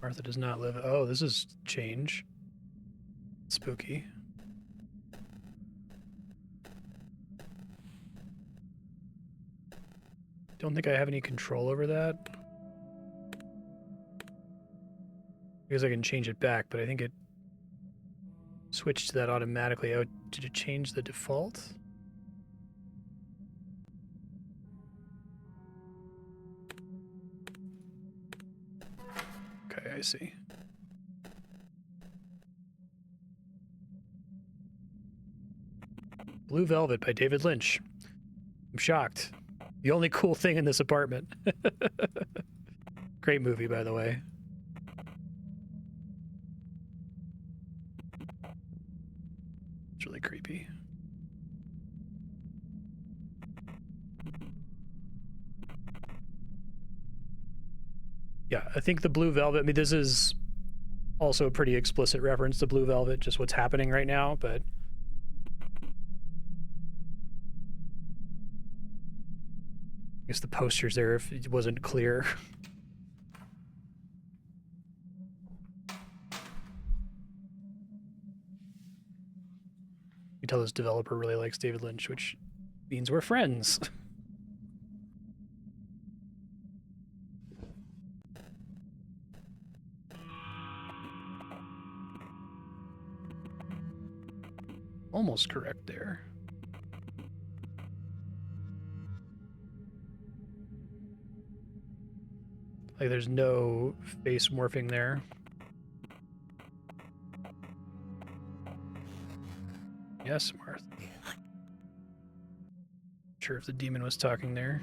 Martha does not live. Oh, this is change. Spooky. Don't think I have any control over that. Because I can change it back, but I think it switched to that automatically. Oh, did it change the default? Okay, I see. Blue Velvet by David Lynch. I'm shocked. The only cool thing in this apartment. Great movie, by the way. It's really creepy. Yeah, I think the Blue Velvet, I mean, this is Also a pretty explicit reference to Blue Velvet, just what's happening right now, but... I guess the poster's there if it wasn't clear. You tell this developer really likes David Lynch, which means we're friends. Almost correct there. Like there's no face morphing there. Yes, Martha. Sure if the demon was talking there.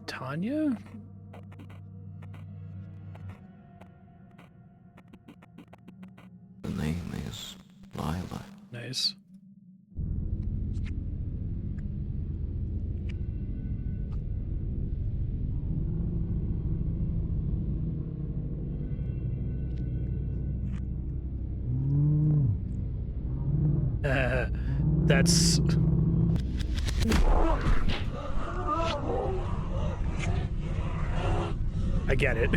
Tanya? The name is Lila. Nice. That's... I get it.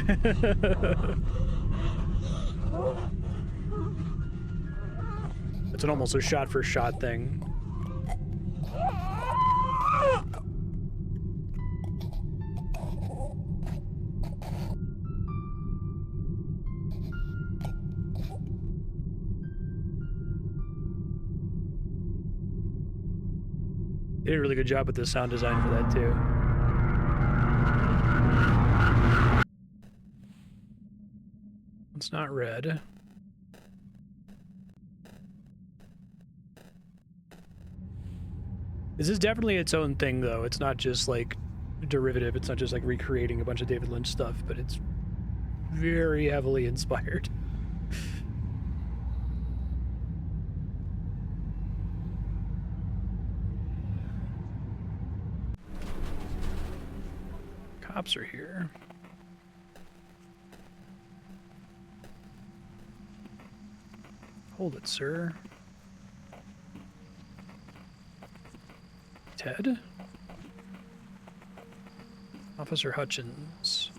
It's an almost a shot-for-shot thing. They did a really good job with the sound design for that, too. It's not red. This is definitely its own thing, though. It's not just, like, derivative. It's not just, like, recreating a bunch of David Lynch stuff, but it's very heavily inspired. Cops are here. Hold it, sir. Ted? Officer Hutchins.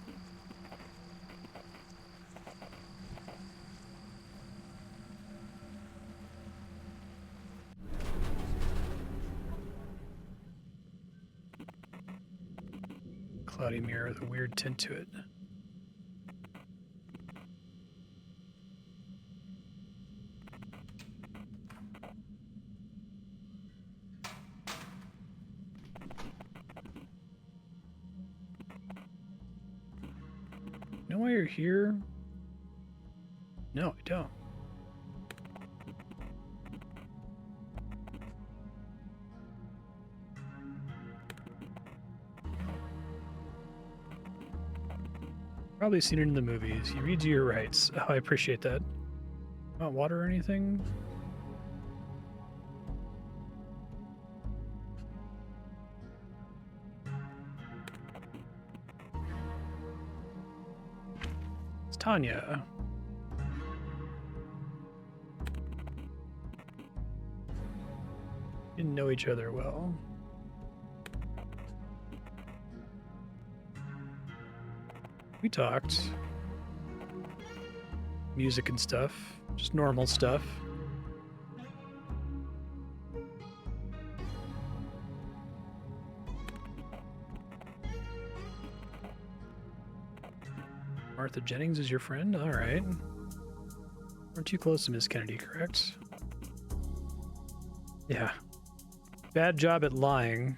Cloudy mirror with a weird tint to it. Know why you're here? No, I don't. Probably seen it in the movies. You read your rights. Oh, I appreciate that. Want water or anything? It's Tanya. Didn't know each other well. We talked. Music and stuff. Just normal stuff. Martha Jennings is your friend? Alright. Weren't too close to Miss Kennedy, correct? Yeah. Bad job at lying.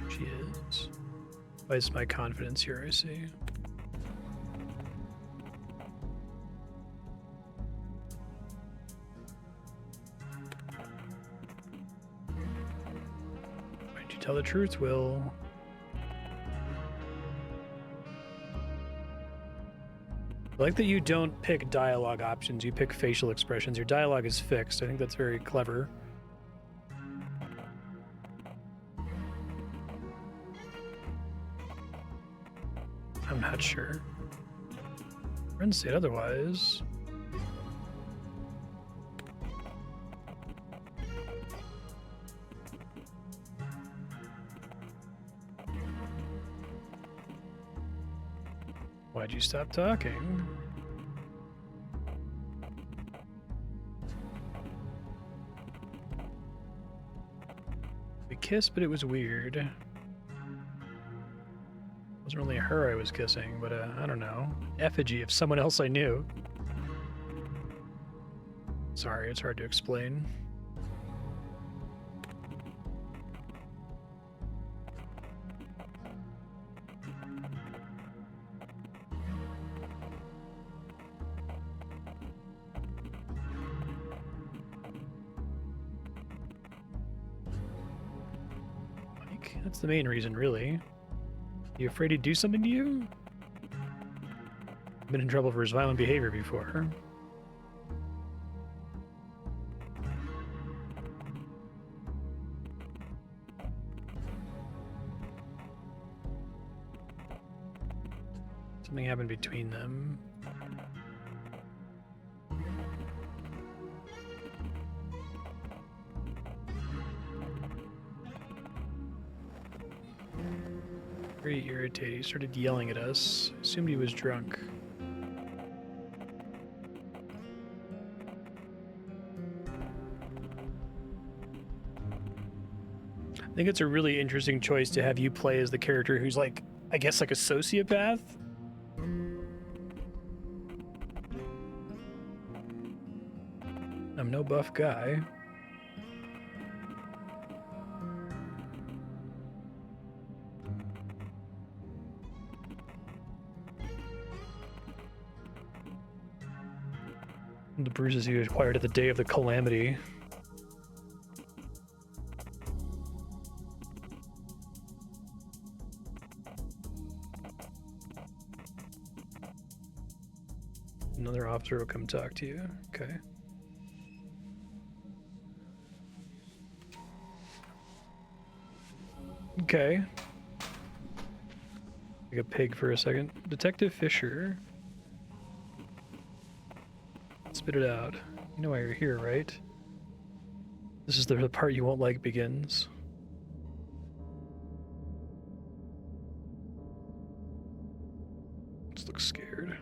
She is. Twice my confidence here, I see. Why'd you tell the truth, Will? I like that you don't pick dialogue options, you pick facial expressions. Your dialogue is fixed. I think that's very clever. I'm not sure. Friends say otherwise. Why'd you stop talking? We kissed, but it was weird. It wasn't really her I was kissing, but I don't know. Effigy of someone else I knew. Sorry, it's hard to explain. That's the main reason, really. You afraid he'd do something to you? Been in trouble for his violent behavior before. Something happened between them. Very irritated. He started yelling at us. Assumed he was drunk. I think it's a really interesting choice to have you play as the character who's like, I guess like a sociopath. I'm no buff guy. The bruises he acquired at the day of the calamity. Another officer will come talk to you. Okay. Okay. Like a pig for a second. Detective Fisher. Spit it out. You know why you're here, right? This is the part you won't like begins. Let's look scared.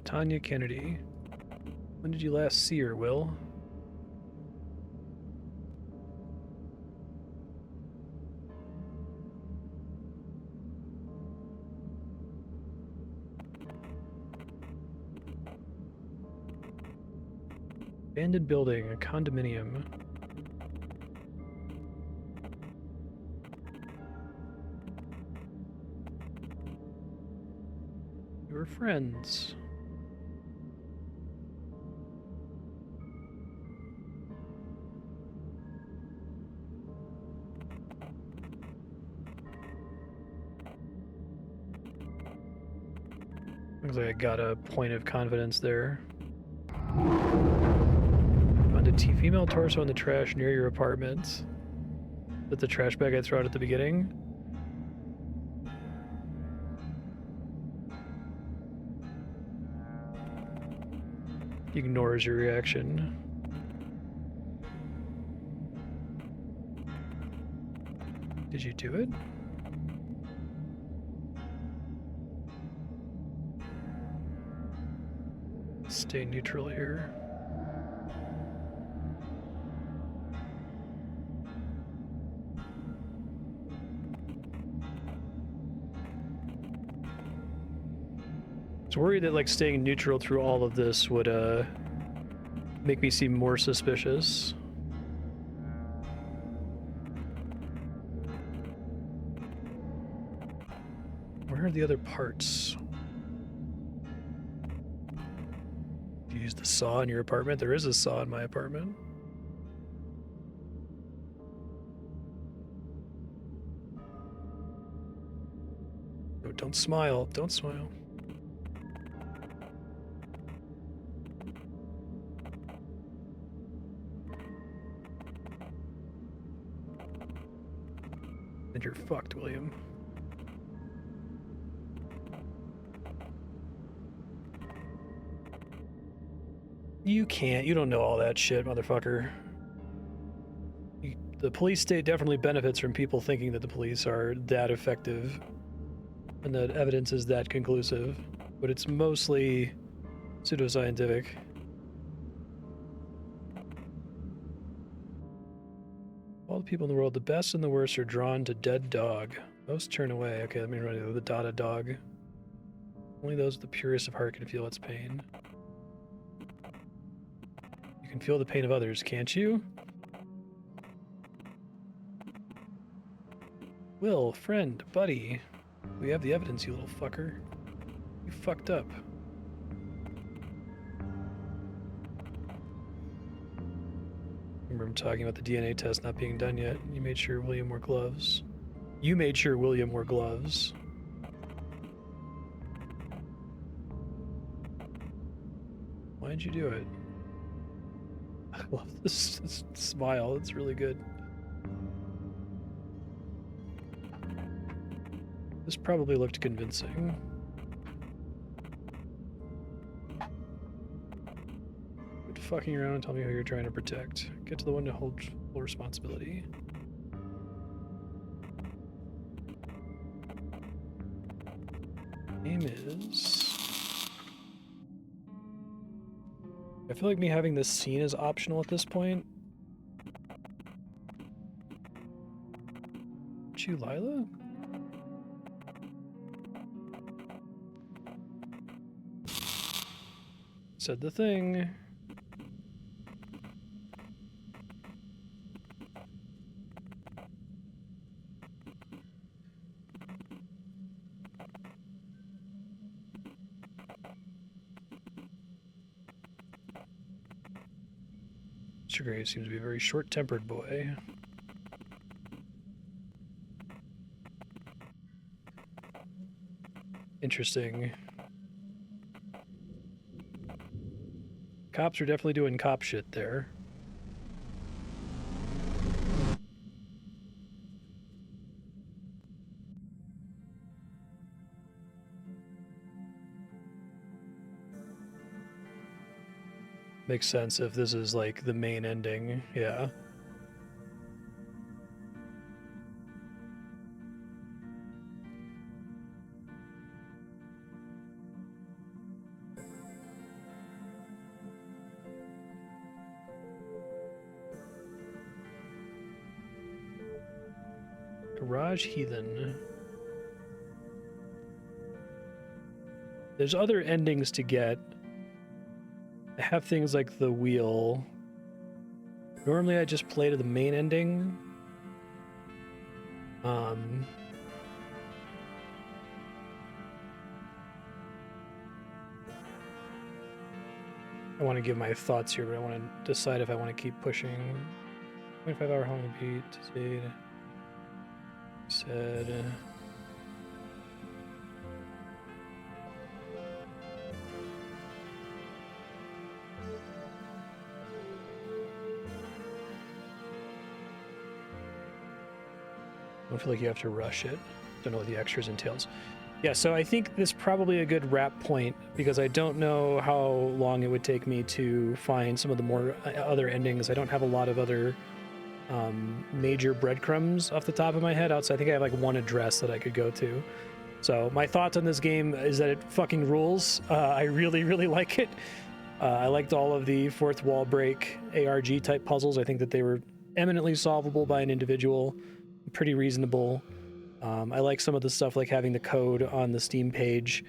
Tanya Kennedy. When did you last see her, Will? Abandoned building, a condominium. You were friends. Looks like I got a point of confidence there. Found a female torso in the trash near your apartment. With the trash bag I threw out at the beginning. He ignores your reaction. Did you do it? Stay neutral here. I was worried that like staying neutral through all of this would make me seem more suspicious. Where are the other parts? You use the saw in your apartment? There is a saw in my apartment. Oh, don't smile. Don't smile. And you're fucked, William. You can't. You don't know all that shit, motherfucker. The police state definitely benefits from people thinking that the police are that effective and that evidence is that conclusive, but it's mostly pseudoscientific. All the people in the world, the best and the worst, are drawn to dead dog. Most turn away. Okay, let me run the dotted dog. Only those with the purest of heart can feel its pain. You can feel the pain of others, can't you? Will, friend, buddy. We have the evidence, you little fucker. You fucked up. Remember him talking about the DNA test not being done yet. You made sure William wore gloves. You made sure William wore gloves. Why'd you do it? I love this smile. It's really good. This probably looked convincing. Quit fucking around and tell me who you're trying to protect. Get to the one to hold full responsibility. Name is... I feel like me having this scene is optional at this point. Aren't you Lila? Said the thing. Mr. Gray seems to be a very short-tempered boy. Interesting. Cops are definitely doing cop shit there. Makes sense if this is like the main ending, yeah. Garage Heathen. There's other endings to get. I have things like the wheel. Normally I just play to the main ending. I want to give my thoughts here, but I want to decide if I want to keep pushing. 25-hour home beat, speed. Said. I don't feel like you have to rush it. Don't know what the extras entails. Yeah, so I think this is probably a good wrap point because I don't know how long it would take me to find some of the more other endings. I don't have a lot of other major breadcrumbs off the top of my head. I think I have like one address that I could go to. So my thoughts on this game is that it fucking rules. I really, really like it. I liked all of the fourth wall break ARG type puzzles. I think that they were eminently solvable by an individual. Pretty reasonable. I like some of the stuff like having the code on the Steam page.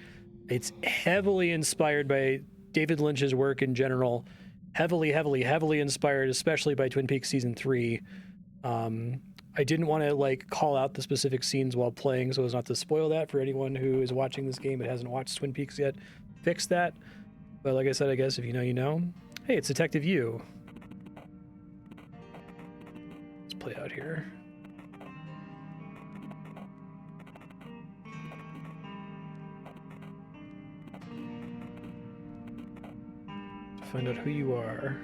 It's heavily inspired by David Lynch's work in general. Heavily inspired, especially by Twin Peaks Season 3. I didn't want to like call out the specific scenes while playing so as not to spoil that for anyone who is watching this game but hasn't watched Twin Peaks yet. Fix that. But like I said, I guess if you know, you know. Hey, it's Detective U. Let's play out here. Find out who you are.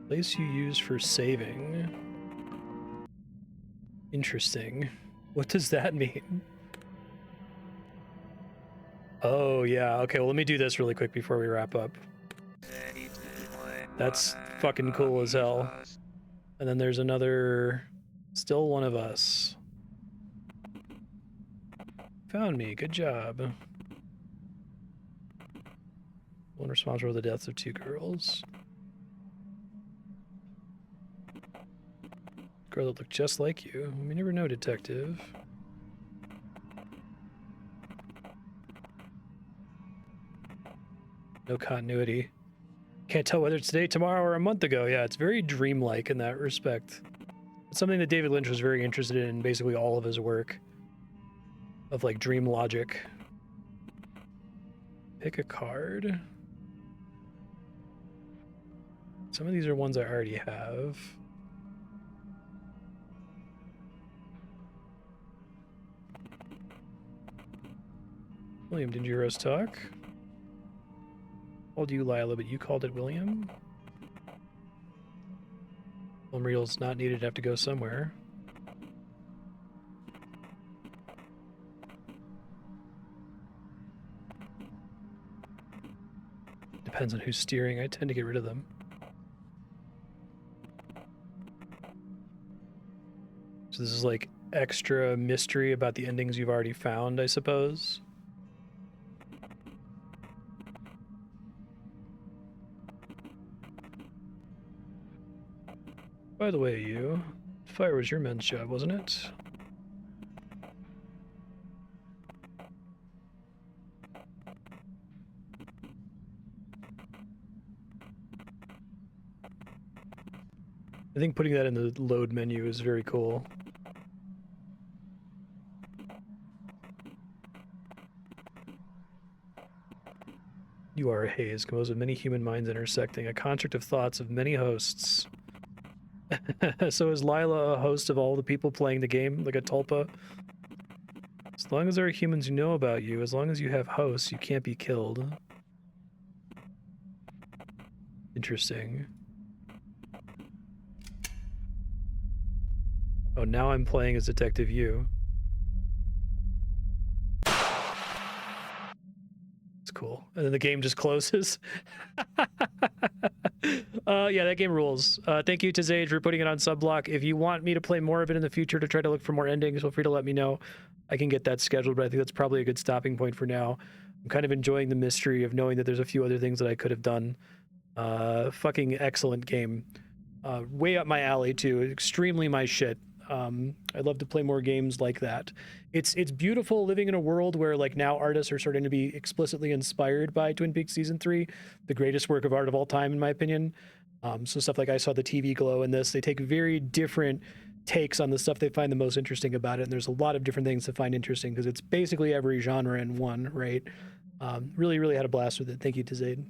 Place you use for saving. Interesting. What does that mean? Oh, yeah. Okay, well, let me do this really quick before we wrap up. That's fucking cool as hell. And then there's another... Still one of us. Found me. Good job. One responsible for the deaths of 2 girls. Girl that looked just like you. We never know, detective. No continuity. Can't tell whether it's today, tomorrow, or a month ago. Yeah, it's very dreamlike in that respect. It's something that David Lynch was very interested in basically all of his work. Of like dream logic. Pick a card. Some of these are ones I already have. William, did you roast talk? Called you Lila, but you called it William? Film reel's not needed to have to go somewhere. Depends on who's steering. I tend to get rid of them. So this is like extra mystery about the endings you've already found, I suppose. By the way, you, fire was your men's job, wasn't it? I think putting that in the load menu is very cool. You are a haze, composed of many human minds intersecting, a construct of thoughts of many hosts. So is Lila a host of all the people playing the game, like a tulpa? As long as there are humans who know about you, as long as you have hosts, you can't be killed. Interesting. Oh, now I'm playing as Detective U. It's cool. And then the game just closes. Yeah, that game rules. Thank you to Zage for putting it on Subblock. If you want me to play more of it in the future to try to look for more endings, feel free to let me know. I can get that scheduled, but I think that's probably a good stopping point for now. I'm kind of enjoying the mystery of knowing that there's a few other things that I could have done. Fucking excellent game. Way up my alley, too. Extremely my shit. I'd love to play more games like that. It's beautiful living in a world where like now artists are starting to be explicitly inspired by Twin Peaks Season 3, the greatest work of art of all time, in my opinion. So stuff like I saw the TV Glow in this, they take very different takes on the stuff they find the most interesting about it, and there's a lot of different things to find interesting because it's basically every genre in one, right? Really, really had a blast with it. Thank you to Zaid.